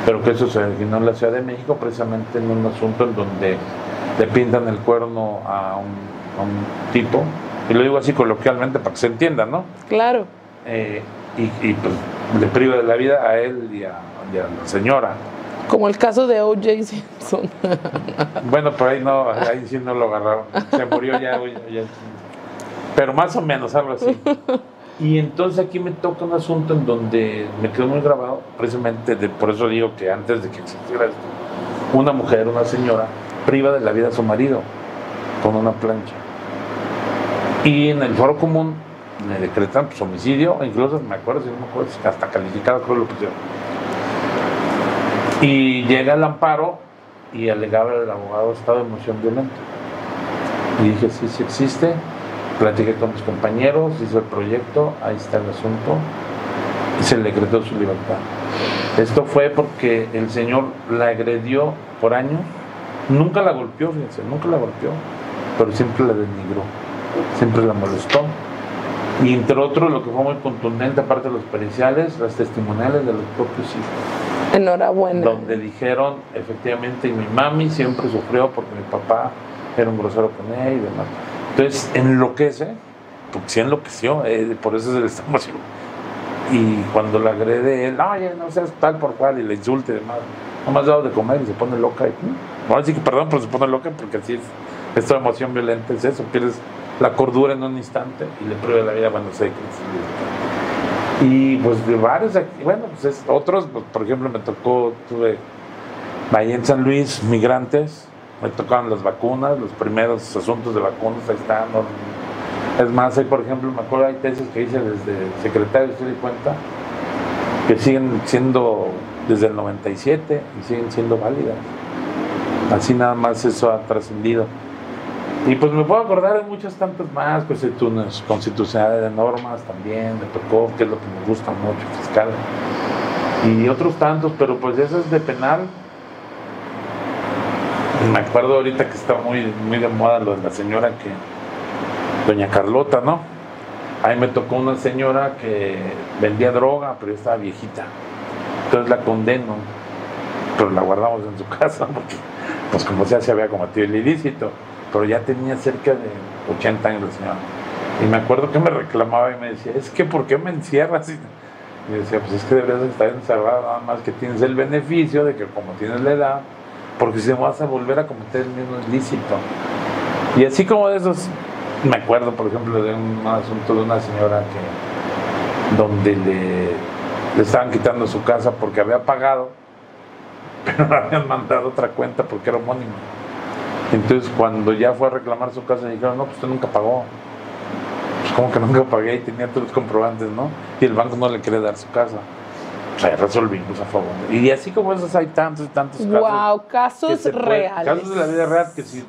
pero que eso se originó en la Ciudad de México, precisamente en un asunto en donde le pintan el cuerno a un tipo, y lo digo así coloquialmente para que se entienda, ¿no?
Claro.
Y pues le priva de la vida a él y a la señora.
Como el caso de O.J. Simpson.
Bueno, por ahí sí no lo agarraron. Se murió ya. Pero más o menos, algo así. Y entonces aquí me toca un asunto en donde me quedó muy grabado, precisamente por eso digo que antes de que existiera esto, una mujer, una señora, priva de la vida a su marido con una plancha. Y en el foro común le decretan pues, homicidio, incluso me acuerdo, hasta calificado creo lo pusieron. Y llega el amparo y alegaba el abogado estado de emoción violenta. Y dije, sí existe. Platiqué con mis compañeros, hice el proyecto, ahí está el asunto, y se le decretó su libertad. Esto fue porque el señor la agredió por años, nunca la golpeó, fíjense, pero siempre la denigró, siempre la molestó. Y entre otros, lo que fue muy contundente, aparte de los periciales, las testimoniales de los propios hijos.
Enhorabuena.
Donde dijeron, efectivamente, y mi mami siempre sufrió porque mi papá era un grosero con ella y demás. Entonces enloquece, porque sí enloqueció, por eso se le está emocionando. Y cuando la agrede él, oye, no seas tal por cual, y le insulte y demás, no me has dado de comer y se pone loca. Ahora sí que perdón, pero se pone loca porque así es. Esta emoción violenta es eso, pierdes la cordura en un instante y le prueba la vida cuando se decreta. Y pues de varios, bueno, pues otros, pues, por ejemplo, tuve ahí en San Luis, migrantes. Me tocaban las vacunas, los primeros asuntos de vacunas, ahí están. Es más, ahí por ejemplo, me acuerdo, hay tesis que hice desde secretario, se di cuenta, que siguen siendo desde el 97 y siguen siendo válidas. Así nada más eso ha trascendido. Y pues me puedo acordar de muchas tantas más cuestiones constitucionales, de normas también, me tocó, que es lo que me gusta mucho, fiscal. Y otros tantos, pero pues eso es de penal. Me acuerdo ahorita que está muy, muy de moda lo de la señora doña Carlota, ¿no? Ahí me tocó una señora que vendía droga, pero ya estaba viejita. Entonces la condeno, pero la guardamos en su casa, porque, pues como sea, se había cometido el ilícito, pero ya tenía cerca de 80 años la señora. Y me acuerdo que me reclamaba y me decía, es que ¿por qué me encierras? Y yo decía, pues es que deberías estar encerrado, nada más que tienes el beneficio de que como tienes la edad, porque si no vas a volver a cometer el mismo ilícito. Y así como de esos, me acuerdo, por ejemplo, de un asunto de una señora donde le estaban quitando su casa porque había pagado, pero le habían mandado otra cuenta porque era homónima. Entonces, cuando ya fue a reclamar su casa, dijeron, no, pues usted nunca pagó. Pues como que nunca pagué y tenía todos los comprobantes, ¿no? Y el banco no le quiere dar su casa. O sea, resolvimos a favor. Y así como esos hay tantos y tantos casos.
Wow, casos reales.
Casos de la vida real que sí.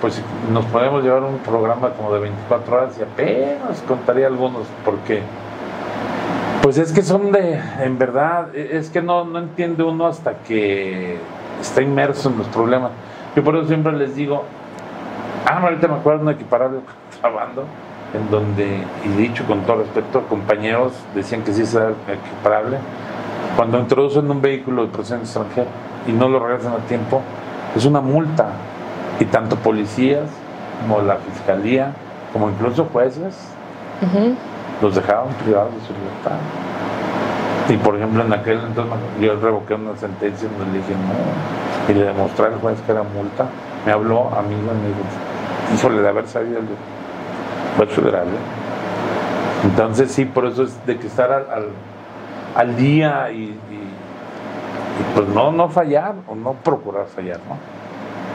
Pues si nos podemos llevar un programa como de 24 horas y apenas contaría algunos, porque pues es que son en verdad, es que no entiende uno hasta que está inmerso en los problemas. Yo por eso siempre les digo, ahorita me acuerdo de un equiparable contrabando, en donde, y dicho con todo respeto, compañeros decían que sí es equiparable, cuando introducen un vehículo de procedente extranjero y no lo regresan a tiempo, es una multa. Y tanto policías como la fiscalía, como incluso jueces, los dejaban privados de su libertad. Y por ejemplo, en aquel entonces yo revoqué una sentencia donde le dije no, y le demostré al juez que era multa. Me habló amigo y me dijo, híjole, de haber sabido el juez federal. Entonces sí, por eso es de que estar al día y pues no fallar o no procurar fallar, ¿no?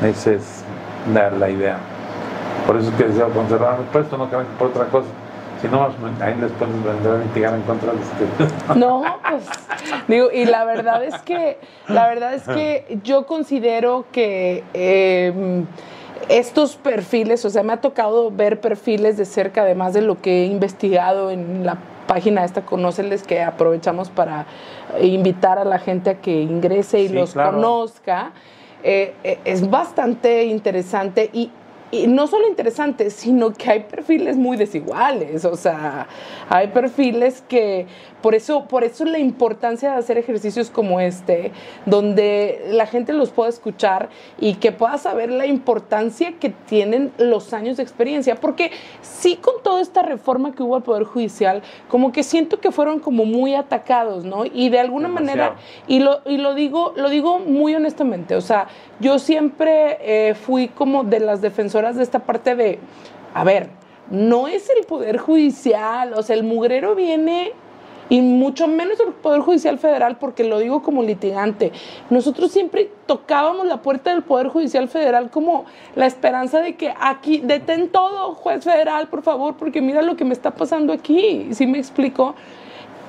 Esa es la idea. Por eso es que deseo conservar el puesto, no crean que por otra cosa. Si no, ahí les pueden vendrán a litigar en contra de ustedes.
No, pues digo, y la verdad es que yo considero que estos perfiles, o sea, me ha tocado ver perfiles de cerca, además de lo que he investigado en la página esta Conóceles, que aprovechamos para invitar a la gente a que ingrese y los conozca. Es bastante interesante y no solo interesante, sino que hay perfiles muy desiguales, o sea, hay perfiles que, por eso la importancia de hacer ejercicios como este, donde la gente los pueda escuchar y que pueda saber la importancia que tienen los años de experiencia, porque sí, con toda esta reforma que hubo al Poder Judicial, como que siento que fueron como muy atacados, ¿no? Y de alguna manera, y lo digo muy honestamente, o sea, yo siempre fui como de las defensoras de esta parte de, a ver, no es el Poder Judicial, o sea, el mugrero viene, y mucho menos el Poder Judicial Federal, porque lo digo como litigante. Nosotros siempre tocábamos la puerta del Poder Judicial Federal como la esperanza de que aquí, detén todo, juez federal, por favor, porque mira lo que me está pasando aquí, ¿sí me explico?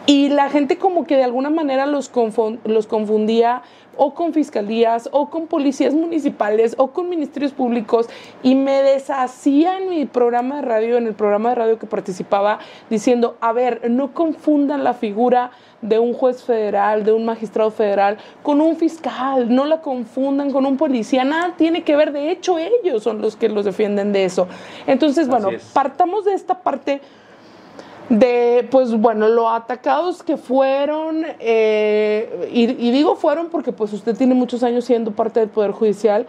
Y la gente como que de alguna manera los confundía o con fiscalías, o con policías municipales, o con ministerios públicos, y me deshacía en mi programa de radio, en el programa de radio que participaba, diciendo, a ver, no confundan la figura de un juez federal, de un magistrado federal, con un fiscal, no la confundan con un policía, nada tiene que ver, de hecho ellos son los que los defienden de eso. Entonces, bueno, partamos de esta parte de, pues bueno, lo atacados que fueron, y digo fueron porque pues usted tiene muchos años siendo parte del Poder Judicial,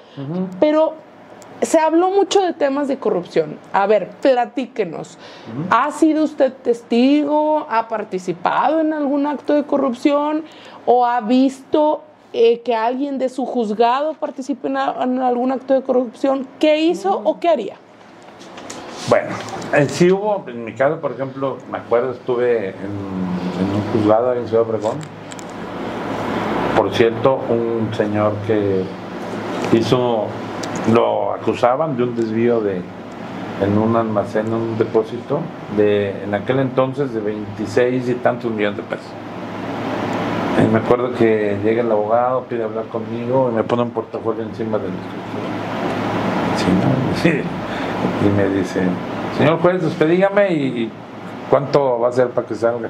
pero se habló mucho de temas de corrupción. A ver, platíquenos. ¿Ha sido usted testigo? ¿Ha participado en algún acto de corrupción? ¿O ha visto que alguien de su juzgado participe en algún acto de corrupción? ¿Qué hizo o qué haría?
Bueno, sí hubo, en mi caso, por ejemplo, me acuerdo, estuve en un juzgado en Ciudad Obregón. Por cierto, un señor que lo acusaban de un desvío en un almacén, en un depósito, en aquel entonces de 26 y tantos millones de pesos. Y me acuerdo que llega el abogado, pide hablar conmigo y me pone un portafolio encima del escritorio. Sí. Y me dice, señor juez, usted dígame y cuánto va a ser para que salga.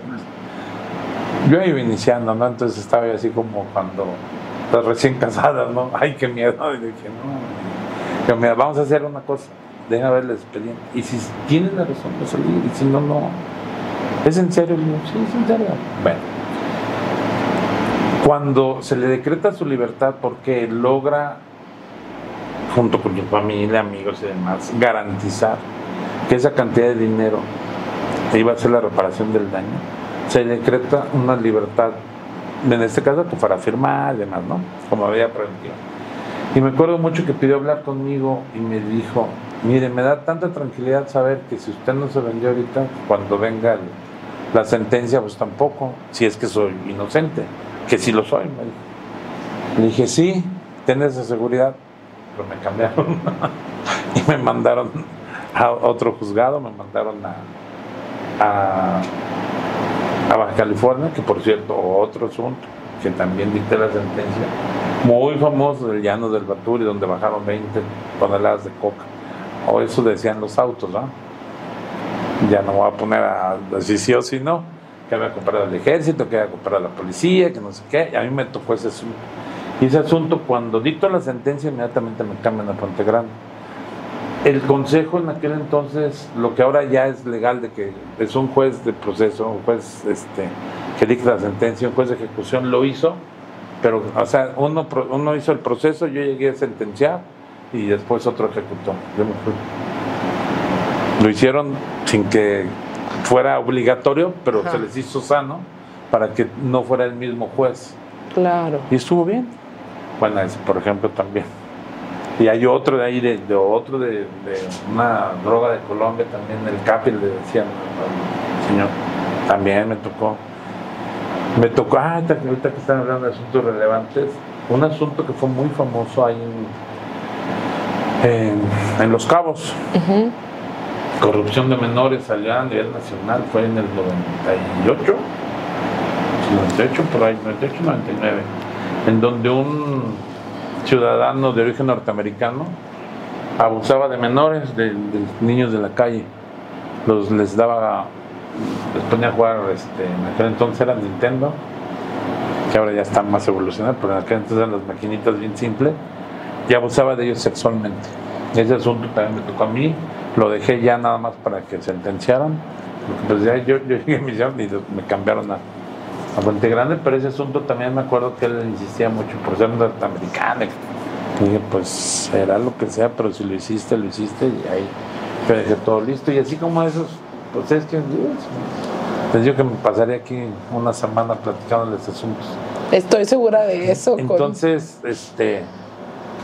Yo iba iniciando, ¿no? Entonces estaba así como cuando las recién casadas, ¿no? Ay, qué miedo. Y dije, no, que mira, vamos a hacer una cosa, déjame ver el expediente. Y si tienes la razón de salir, y si no, no. ¿Es en serio? Digo, sí, es en serio. Bueno, cuando se le decreta su libertad porque logra, junto con su familia, amigos y demás, garantizar que esa cantidad de dinero iba a ser la reparación del daño, se decreta una libertad, en este caso que para firmar y demás, ¿no? Como había preventido. Y me acuerdo mucho que pidió hablar conmigo y me dijo, mire, me da tanta tranquilidad saber que si usted no se vendió ahorita, cuando venga la sentencia, pues tampoco, si es que soy inocente, que sí lo soy, me dijo. Le dije, sí, tienes esa seguridad, pero me cambiaron y me mandaron a otro juzgado, me mandaron a Baja California, que por cierto, otro asunto, que también dicté la sentencia, muy famoso del Llano del Baturi, donde bajaron 20 toneladas de coca, o eso decían los autos, ¿no? Ya no voy a poner a decir sí o sí no, que había comprado el ejército, que había comprado la policía, que no sé qué, y a mí me tocó ese asunto. Y ese asunto, cuando dicto la sentencia, inmediatamente me cambian a Puente Grande. El consejo en aquel entonces, lo que ahora ya es legal, de que es un juez de proceso, un juez que dicta la sentencia, un juez de ejecución, lo hizo, pero, o sea, uno hizo el proceso, yo llegué a sentenciar y después otro ejecutó. Yo me fui. Lo hicieron sin que fuera obligatorio, pero se les hizo sano para que no fuera el mismo juez.
Claro.
Y estuvo bien. Bueno, ese, por ejemplo, también. Y hay otro de ahí, de una droga de Colombia, también el CAPI, le decían al señor, también me tocó, ahorita que están hablando de asuntos relevantes, un asunto que fue muy famoso ahí en Los Cabos, corrupción de menores, salió a nivel nacional, fue en el 98, por ahí, 98, 99, en donde un ciudadano de origen norteamericano abusaba de menores, de niños de la calle, les ponía a jugar, en aquel entonces era Nintendo, que ahora ya están más evolucionados, pero en aquel entonces eran las maquinitas bien simples, y abusaba de ellos sexualmente. Ese asunto también me tocó a mí, lo dejé ya nada más para que sentenciaran, porque pues ya yo llegué a misión y me cambiaron a Puente Grande, pero ese asunto también me acuerdo que él insistía mucho por ser norteamericano. Y dije, pues será lo que sea, pero si lo hiciste, y ahí te dejé todo listo. Y así como esos, pues es que les digo que me pasaría aquí una semana platicando de estos asuntos.
Estoy segura de eso.
Entonces,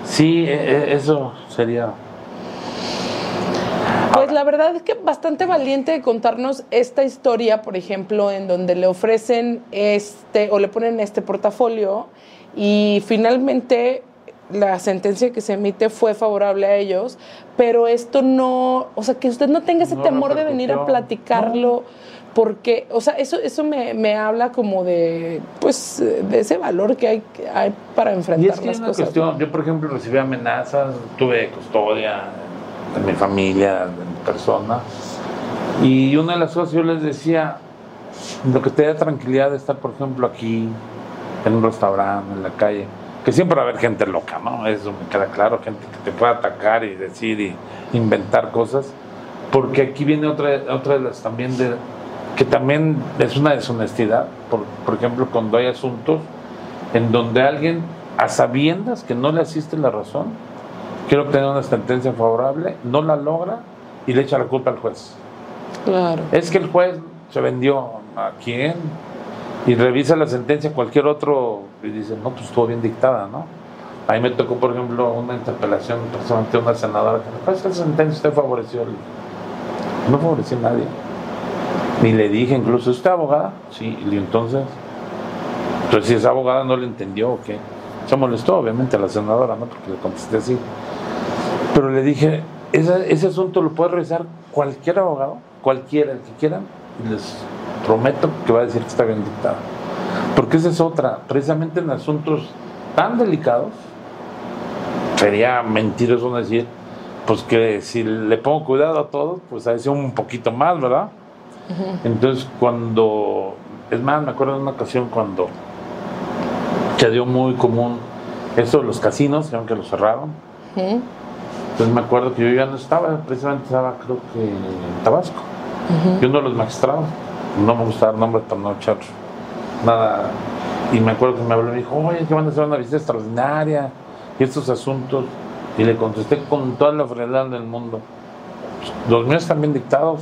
sí, eso sería.
Pues la verdad es que bastante valiente contarnos esta historia, por ejemplo, en donde le ofrecen o le ponen este portafolio y finalmente la sentencia que se emite fue favorable a ellos, pero esto no, o sea, que usted no tenga ese temor de venir a platicarlo, porque, o sea, eso me habla como de, pues, de ese valor que hay para enfrentar las cosas. Y es que
una cuestión, yo por ejemplo recibí amenazas, tuve custodia de mi familia, de mi persona, y una de las cosas yo les decía, lo que te da tranquilidad de estar, por ejemplo, aquí en un restaurante, en la calle, que siempre va a haber gente loca, ¿no? Eso me queda claro, gente que te puede atacar y decir y inventar cosas, porque aquí viene otra de las también que también es una deshonestidad, por ejemplo, cuando hay asuntos en donde alguien, a sabiendas que no le asiste la razón, quiere obtener una sentencia favorable, no la logra y le echa la culpa al juez.
Claro.
Es que el juez se vendió a quién y revisa la sentencia cualquier otro y dice, no, pues estuvo bien dictada, ¿no? A mí me tocó, por ejemplo, una interpelación personalmente a una senadora que me dijo, esa sentencia usted favoreció. No favoreció a nadie. Ni le dije, incluso, ¿usted es abogada? Sí, y entonces si esa abogada no le entendió o qué. Se molestó, obviamente, a la senadora, ¿no? Porque le contesté así. Pero le dije, ese asunto lo puede revisar cualquier abogado, cualquiera, el que quieran, y les prometo que va a decir que está bien dictada. Porque esa es otra, precisamente en asuntos tan delicados, sería mentiroso decir, pues que si le pongo cuidado a todos, pues a veces un poquito más, ¿verdad? Entonces es más, me acuerdo de una ocasión cuando se dio muy común Eso, los casinos, aunque los cerraron. Entonces me acuerdo que yo ya no estaba, precisamente estaba creo que en Tabasco. Y uno de los magistrados, no me gusta dar nombres para no echar nada. Y me acuerdo que me habló y me dijo, oye, que van a hacer una visita extraordinaria y estos asuntos. Y le contesté con toda la frialdad del mundo. Los míos están bien dictados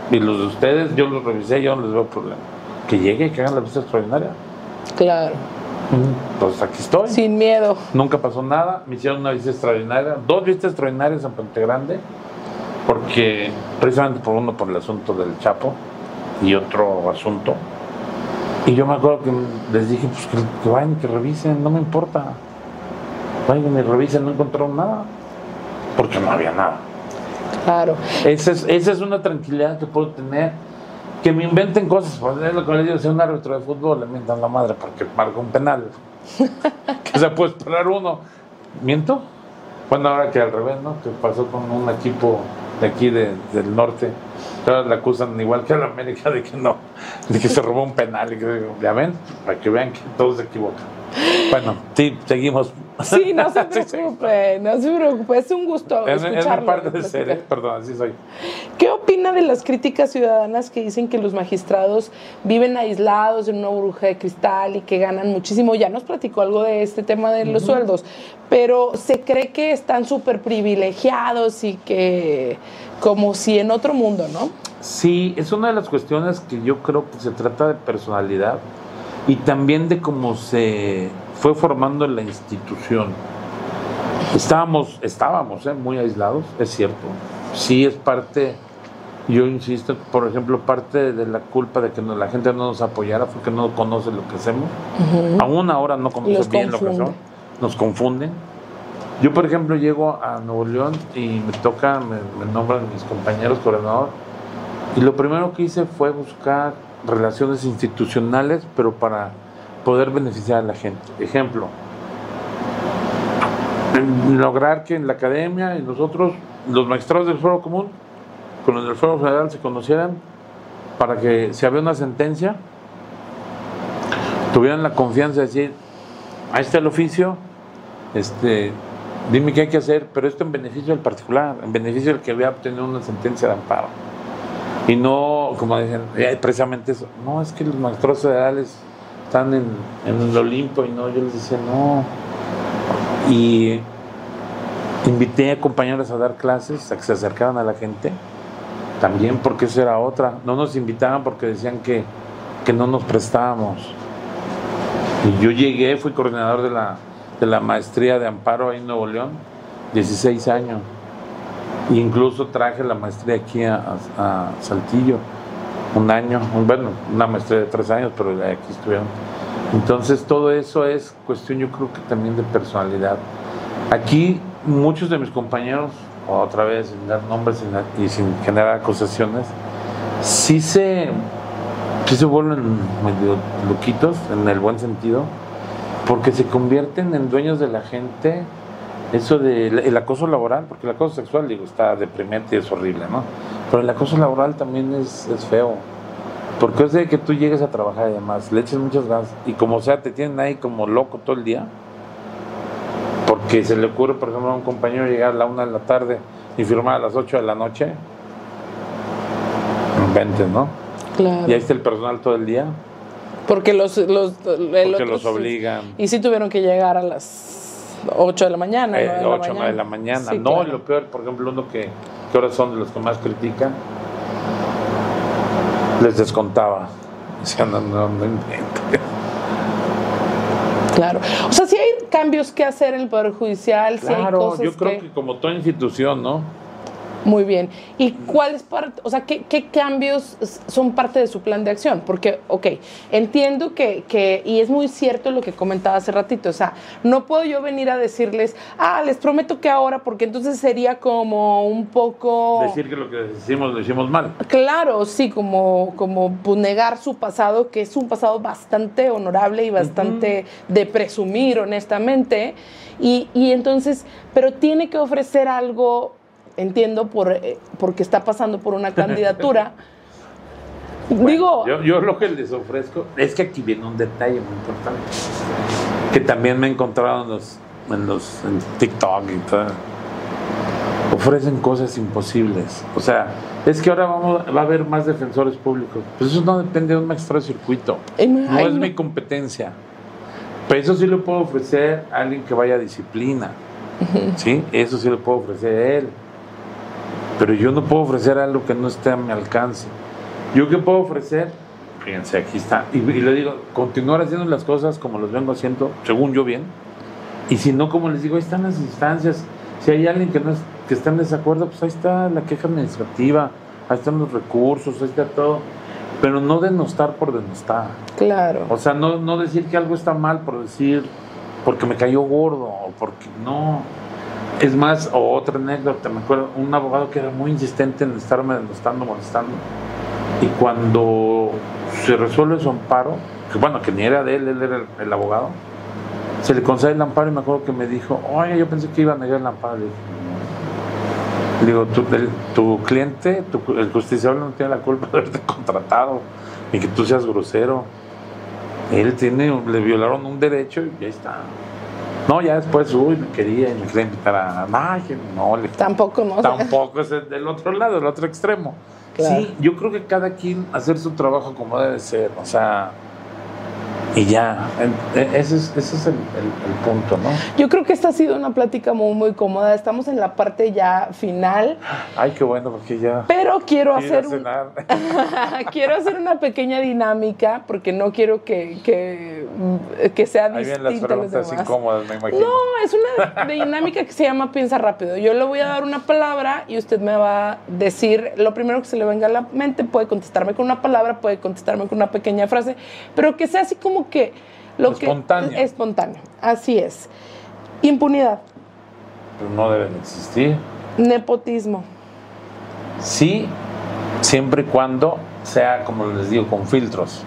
y los de ustedes, yo los revisé, yo no les veo problema. Que llegue y que hagan la visita extraordinaria.
Claro.
Pues aquí estoy.
Sin miedo.
Nunca pasó nada. Me hicieron una visita extraordinaria, 2 visitas extraordinarias en Puente Grande, porque precisamente por uno por el asunto del Chapo y otro asunto. Y yo me acuerdo que les dije, pues que vayan, que revisen, no me importa. Vayan y revisen, no encontraron nada, porque no había nada.
Claro.
Esa es una tranquilidad que puedo tener. Que me inventen cosas, pues es lo que les digo, si un árbitro de fútbol le mientan la madre porque marca un penal. Que se puede esperar uno. ¿Miento? Bueno, ahora que al revés, ¿no? Que pasó con un equipo de aquí del norte. Ahora le acusan igual que a la América de que no, de que se robó un penal. Y que, ya ven, para que vean que todos se equivocan. Bueno, sí, seguimos.
Sí, no se preocupe, no se preocupe, es un gusto escucharlo.
Es mi parte de ser, perdón, así soy.
¿Qué opina de las críticas ciudadanas que dicen que los magistrados viven aislados en una burbuja de cristal y que ganan muchísimo? Ya nos platicó algo de este tema de los sueldos, pero se cree que están súper privilegiados y que como si en otro mundo, ¿no?
Sí, es una de las cuestiones que yo creo que se trata de personalidad y también de cómo se fue formando la institución. Estábamos muy aislados, es cierto. Sí es parte, yo insisto, por ejemplo, parte de la culpa de que la gente no nos apoyara fue que no conoce lo que hacemos. Aún ahora no conoce bien lo que hacemos. Nos confunden. Yo, por ejemplo, llego a Nuevo León y me nombran mis compañeros coordinador. Y lo primero que hice fue buscar relaciones institucionales, pero para poder beneficiar a la gente. Ejemplo, lograr que en la academia y nosotros, los magistrados del Fuero Común, con los del Fuero Federal se conocieran para que si había una sentencia, tuvieran la confianza de decir, ahí está el oficio, dime qué hay que hacer, pero esto en beneficio del particular, en beneficio del que había obtenido una sentencia de amparo. Y no, como dicen, precisamente eso, no, es que los magistrados federales están en el Olimpo y no, yo les decía, no. Y invité a compañeros a dar clases, a que se acercaran a la gente, también porque eso era otra. No nos invitaban porque decían que no nos prestábamos. Y yo llegué, fui coordinador de la maestría de amparo ahí en Nuevo León, 16 años. Incluso traje la maestría aquí a Saltillo, un año, una maestría de 3 años, pero aquí estuvieron. Entonces todo eso es cuestión, yo creo que también de personalidad. Aquí muchos de mis compañeros, otra vez sin dar nombres y sin generar acusaciones, sí se vuelven medio loquitos en el buen sentido, porque se convierten en dueños de la gente. Eso del acoso laboral, porque el acoso sexual, digo, está deprimente y es horrible, ¿no? Pero el acoso laboral también es feo, porque es de que tú llegues a trabajar y además le eches muchas ganas y como sea te tienen ahí como loco todo el día, porque se le ocurre, por ejemplo, a un compañero llegar a la 1 de la tarde y firmar a las 8 de la noche, inventes, ¿no?
Claro.
Y ahí está el personal todo el día.
Porque los
obligan.
Y sí tuvieron que llegar a las 8 de la mañana.
8 de la mañana. Sí, no, claro. Lo peor, por ejemplo, uno que ahora son de los que más critican, les descontaba. Decían, no inventen.
Claro. O sea, sí hay cambios que hacer en el Poder Judicial.
Claro,
sí hay cosas
yo creo que como toda institución, ¿no?
Muy bien. ¿Y cuáles qué cambios son parte de su plan de acción? Porque, entiendo que y es muy cierto lo que comentaba hace ratito, o sea, no puedo yo venir a decirles, les prometo que ahora, porque entonces sería como un poco...
Decir que lo que decimos lo hicimos mal.
Claro, sí, como pues, negar su pasado, que es un pasado bastante honorable y bastante de presumir, honestamente, y entonces, pero tiene que ofrecer algo... Entiendo porque está pasando por una candidatura.
Bueno, digo... Yo lo que les ofrezco es que aquí viene un detalle muy importante. que también me he encontrado en TikTok y todo, ofrecen cosas imposibles. O sea, es que ahora va a haber más defensores públicos. Pues eso no depende de un magistrado de circuito. No es mi competencia. Pero eso sí lo puedo ofrecer a alguien que vaya a disciplina. ¿Sí? Eso sí lo puedo ofrecer a él. Pero yo no puedo ofrecer algo que no esté a mi alcance. ¿Yo qué puedo ofrecer? Fíjense, aquí está. Y le digo, continuar haciendo las cosas como las vengo haciendo, según yo bien. Y si no, como les digo, ahí están las instancias. Si hay alguien que está en desacuerdo, pues ahí está la queja administrativa, ahí están los recursos, ahí está todo. Pero no denostar por denostar. Claro. O sea, no decir que algo está mal por decir, porque me cayó gordo, o porque no. Es más, o otra anécdota, me acuerdo, un abogado que era muy insistente en estarme denostando, molestando. Y cuando se resuelve su amparo, que bueno, que ni era de él era el abogado, se le concede el amparo y me acuerdo que me dijo, oye, yo pensé que iba a negar el amparo. Le digo, tu cliente, el justiciable no tiene la culpa de haberte contratado, ni que tú seas grosero. Le violaron un derecho y ya está. No, ya después, me quería invitar a... Tampoco es del otro lado, del otro extremo. Claro. Sí, yo creo que cada quien hacer su trabajo como debe ser, o sea... Y ya, ese es el punto, ¿no?
Yo creo que esta ha sido una plática muy, muy cómoda. Estamos en la parte ya final.
Ay, qué bueno, porque ya...
Pero quiero hacer una pequeña dinámica, porque no quiero que sea distinta.
Ahí vienen las preguntas incómodas, me imagino.
No, es una dinámica que se llama Piensa Rápido. Yo le voy a dar una palabra y usted me va a decir lo primero que se le venga a la mente. Puede contestarme con una palabra, puede contestarme con una pequeña frase, pero que sea así como que espontáneo, así es. Impunidad.
Pero no deben existir.
Nepotismo.
Sí, siempre y cuando sea, como les digo, con filtros.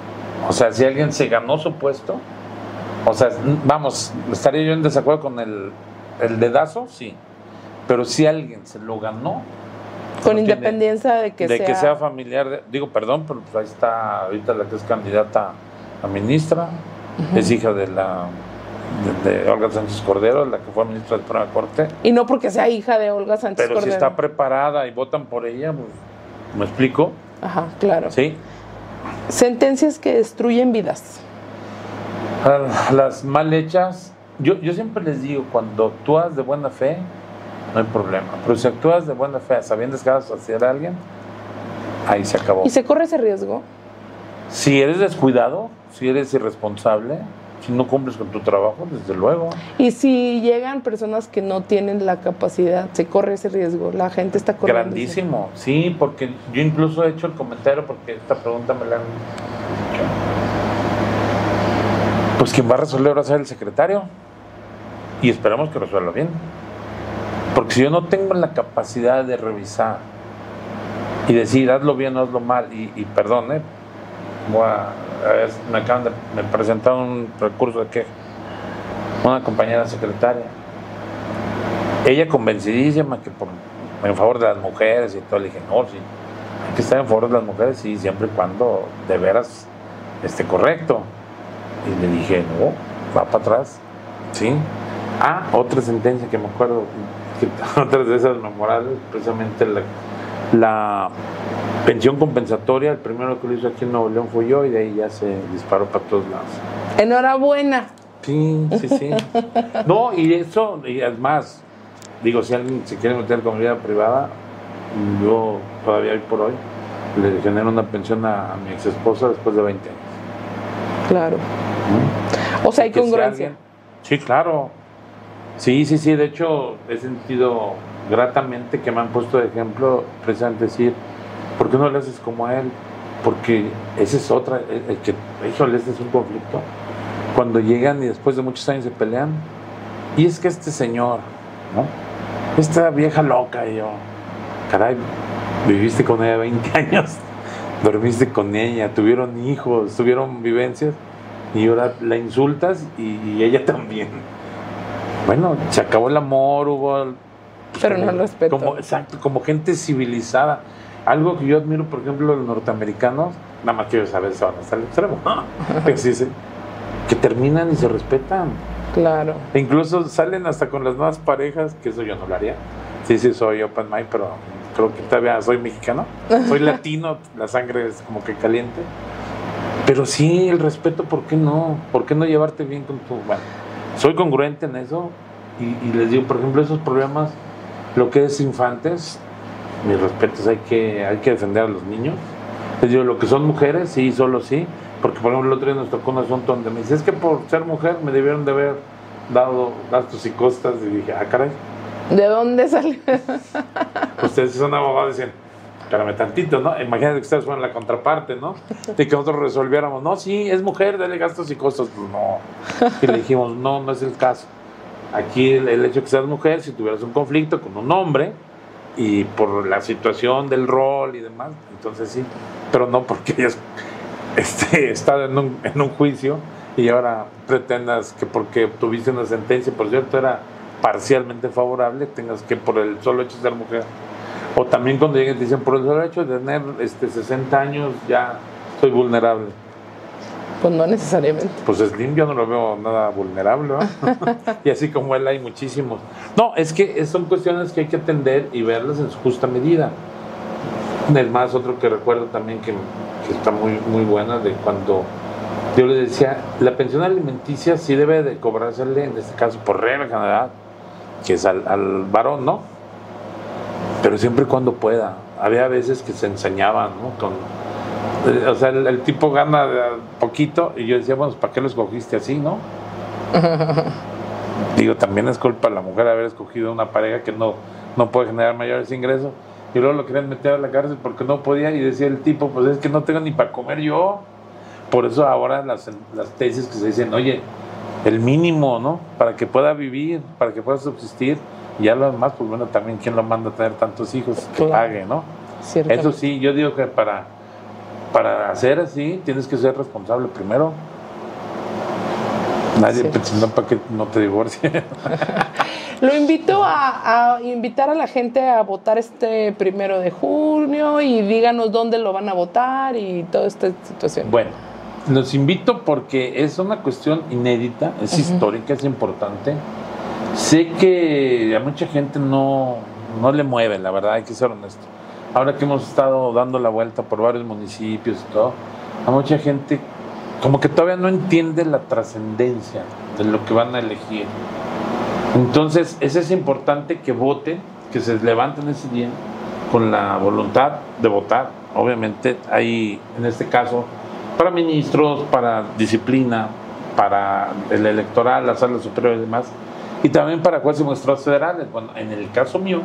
O sea, si alguien se ganó su puesto, o sea, vamos, estaría yo en desacuerdo con el dedazo, sí. Pero si alguien se lo ganó,
con independencia de que
sea familiar, perdón, pero pues ahí está ahorita la que es candidata a ministra, es hija de Olga Sánchez Cordero, la que fue ministra de Suprema Corte.
Y no porque sea hija de Olga Sánchez Cordero.
Pero si está preparada y votan por ella, pues, ¿me explico?
Ajá, claro.
Sí.
Sentencias que destruyen vidas.
Las mal hechas, yo siempre les digo, cuando actúas de buena fe, no hay problema. Pero si actúas de buena fe, sabiendo que vas a hacer a alguien, ahí se acabó.
¿Y se corre ese riesgo?
Si eres descuidado, si eres irresponsable, si no cumples con tu trabajo, desde luego.
Y si llegan personas que no tienen la capacidad, se corre ese riesgo, la gente está corriendo.
Grandísimo, sí, porque yo incluso he hecho el comentario, porque esta pregunta me la han hecho. Pues quien va a resolver va a ser el secretario, y esperamos que resuelva bien. Porque si yo no tengo la capacidad de revisar y decir, hazlo bien o hazlo mal, y perdón, me presentaron un recurso de queja, una compañera secretaria, ella convencidísima que en favor de las mujeres y todo. Le dije, no, sí, hay que estar en favor de las mujeres, sí, siempre y cuando de veras esté correcto. Y le dije, no, va para atrás, sí. Otra sentencia que me acuerdo, otras de esas memorables, precisamente la pensión compensatoria, el primero que lo hizo aquí en Nuevo León fui yo, y de ahí ya se disparó para todos lados.
Enhorabuena.
Sí. No, y eso, y además, digo, si alguien se quiere meter con vida privada, yo todavía hoy por hoy le genero una pensión a mi ex esposa después de 20 años.
Claro. O sea, hay congruencia.
Sí, claro. Sí, de hecho he sentido gratamente que me han puesto de ejemplo, precisamente decir, ¿por qué no le haces como a él? Porque esa es otra, híjole, este es un conflicto. Cuando llegan y después de muchos años se pelean, y es que este señor, ¿no? Esta vieja loca, y yo, caray, viviste con ella 20 años, dormiste con ella, tuvieron hijos, tuvieron vivencias, y ahora la insultas y ella también. Bueno, se acabó el amor, hubo...
Pero no el respeto.
Exacto, como gente civilizada. Algo que yo admiro, por ejemplo, de los norteamericanos, nada más quiero saber si van hasta el extremo, pero sí, que terminan y se respetan.
Claro.
E incluso salen hasta con las nuevas parejas, que eso yo no lo haría. Sí, soy open mind, pero creo que todavía soy mexicano. Soy latino, la sangre es como que caliente. Pero sí, el respeto, ¿por qué no? ¿Por qué no llevarte bien con tu...? Bueno, soy congruente en eso y les digo, por ejemplo, esos problemas, lo que es infantes, mis respetos, hay que defender a los niños. Les digo, lo que son mujeres, sí, solo sí. Porque, por ejemplo, el otro día nos tocó un asunto donde me dice, es que por ser mujer me debieron de haber dado gastos y costas. Y dije, caray.
¿De dónde salió?
Ustedes son abogados y dicen, espérame tantito, ¿no? Imagínate que ustedes fueran la contraparte, ¿no? De que nosotros resolviéramos, no, sí, es mujer, dale gastos y costos. Pues no. Y le dijimos, no es el caso. Aquí el hecho de que seas mujer, si tuvieras un conflicto con un hombre y por la situación del rol y demás, entonces sí. Pero no porque ellas estado en un juicio y ahora pretendas que porque obtuviste una sentencia, por cierto, era parcialmente favorable, tengas que por el solo hecho de ser mujer, o también cuando lleguen te dicen por el solo hecho de tener 60 años ya soy vulnerable.
Pues no necesariamente.
Pues Slim yo no lo veo nada vulnerable, ¿no? Y así como él hay muchísimos. No, es que son cuestiones que hay que atender y verlas en su justa medida. Es más, otro que recuerdo también que está muy, muy buena, de cuando yo le decía, la pensión alimenticia sí debe de cobrársele, en este caso por regla general, que es al varón, ¿no? Pero siempre y cuando pueda. Había veces que se ensañaban, ¿no? O sea, el tipo gana poquito y yo decía, bueno, ¿para qué lo escogiste así, no? Digo, también es culpa de la mujer haber escogido una pareja que no puede generar mayores ingresos. Y luego lo querían meter a la cárcel porque no podía, y decía el tipo, pues es que no tengo ni para comer yo. Por eso ahora las tesis que se dicen, oye, el mínimo, ¿no? Para que pueda vivir, para que pueda subsistir, y ya lo demás, pues bueno, también quién lo manda a tener tantos hijos, que pague, ¿no? Eso sí, yo digo que para hacer así, tienes que ser responsable primero. Nadie pensando para que no te divorcies.
Lo invito a invitar a la gente a votar este 1 de junio y díganos dónde lo van a votar y toda esta situación.
Bueno, los invito porque es una cuestión inédita, es histórica, es importante. Sé que a mucha gente no le mueve, la verdad, hay que ser honesto. Ahora que hemos estado dando la vuelta por varios municipios y todo, a mucha gente como que todavía no entiende la trascendencia de lo que van a elegir. Entonces, es importante que voten, que se levanten ese día con la voluntad de votar. Obviamente hay, en este caso, para ministros, para disciplina, para el electoral, la sala superior y demás, y también para jueces y magistrados federales. Bueno, en el caso mío,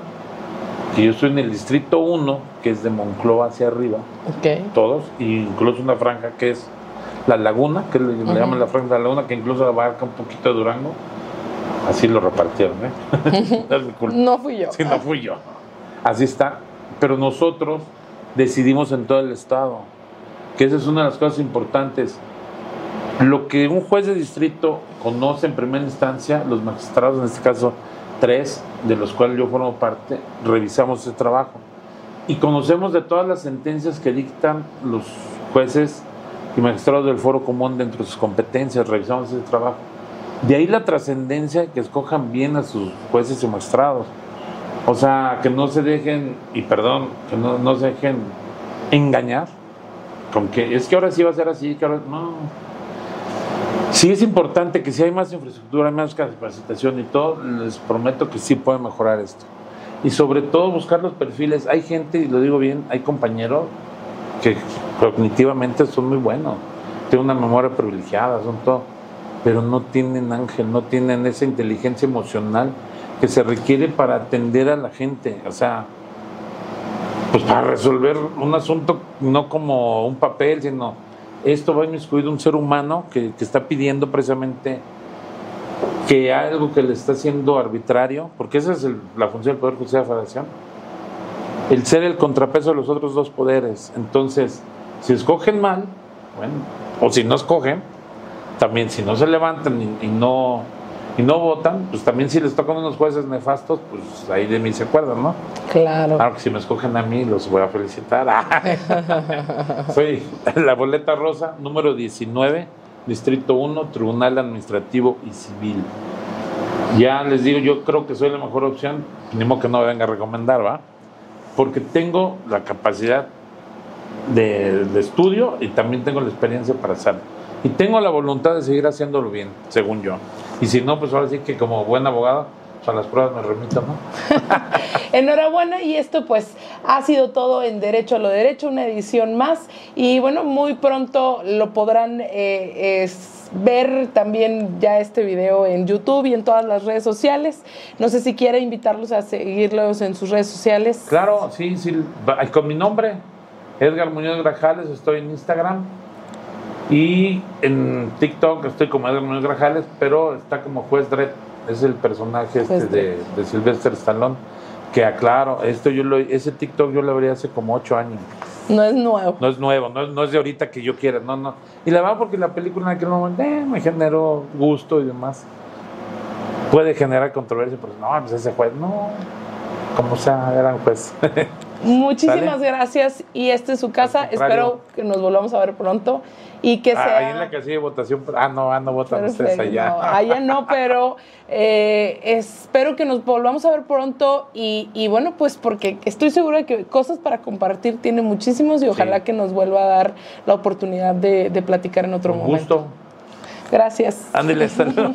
que yo estoy en el distrito 1, que es de Monclova hacia arriba, todos, e incluso una franja que es La Laguna, que le llaman la franja de la Laguna, que incluso abarca un poquito de Durango. Así lo repartieron, ¿eh? No es mi culpa.
No fui yo.
Sí, no fui yo. Así está. Pero nosotros decidimos en todo el estado, que esa es una de las cosas importantes. Lo que un juez de distrito conoce en primera instancia, los magistrados, en este caso 3, de los cuales yo formo parte, revisamos ese trabajo. Y conocemos de todas las sentencias que dictan los jueces y magistrados del Foro Común dentro de sus competencias, revisamos ese trabajo. De ahí la trascendencia, que escojan bien a sus jueces y magistrados. O sea, que no se dejen, y perdón, que no se dejen engañar con que es que ahora sí va a ser así, que ahora no. Sí es importante que si hay más infraestructura, hay más capacitación y todo, les prometo que sí puede mejorar esto. Y sobre todo buscar los perfiles. Hay gente, y lo digo bien, hay compañeros que cognitivamente son muy buenos, tienen una memoria privilegiada, son todo, pero no tienen ángel, no tienen esa inteligencia emocional que se requiere para atender a la gente, o sea, pues para resolver un asunto no como un papel, sino esto va inmiscuido un ser humano que está pidiendo precisamente que algo que le está haciendo arbitrario, porque esa es la función del Poder Judicial de la Federación, el ser el contrapeso de los otros dos poderes. Entonces, si escogen mal, bueno, o si no escogen, también si no se levantan y no votan, pues también si les tocan unos jueces nefastos, pues ahí de mí se acuerdan, ¿no?
Claro.
Claro que si me escogen a mí, los voy a felicitar. Soy la boleta rosa número 19 Distrito 1, Tribunal Administrativo y Civil. Ya les digo, yo creo que soy la mejor opción, ni modo que no me venga a recomendar, ¿va? Porque tengo la capacidad de estudio y también tengo la experiencia para hacerlo. Y tengo la voluntad de seguir haciéndolo bien, según yo. Y si no, pues ahora sí que como buen abogado, a las pruebas me remito, ¿no?
Enhorabuena, y esto pues ha sido todo en Derecho a lo Derecho, una edición más, y bueno, muy pronto lo podrán ver también ya este video en YouTube y en todas las redes sociales. No sé si quiere invitarlos a seguirlos en sus redes sociales.
Claro, sí, con mi nombre, Edgar Muñoz Grajales, estoy en Instagram y en TikTok estoy como Edgar Muñoz Grajales, pero está como Juez Dredd. Es el personaje de Sylvester Stallone, que aclaro, ese TikTok yo lo abrí hace como 8 años.
No es nuevo.
No es nuevo, no es de ahorita que yo quiera, no. Y la verdad, porque la película en aquel momento me generó gusto y demás. Puede generar controversia, pero no, pues ese juez, no, como sea, era un juez.
Muchísimas gracias, y esta es su casa. Espero que nos volvamos a ver pronto y que sea...
Ahí en la casilla de votación, no votan ustedes allá.
No, allá no, pero espero que nos volvamos a ver pronto y bueno, pues porque estoy segura que cosas para compartir tiene muchísimos y ojalá que nos vuelva a dar la oportunidad de platicar en otro momento.
Gusto.
Gracias.
Ándale, hasta luego.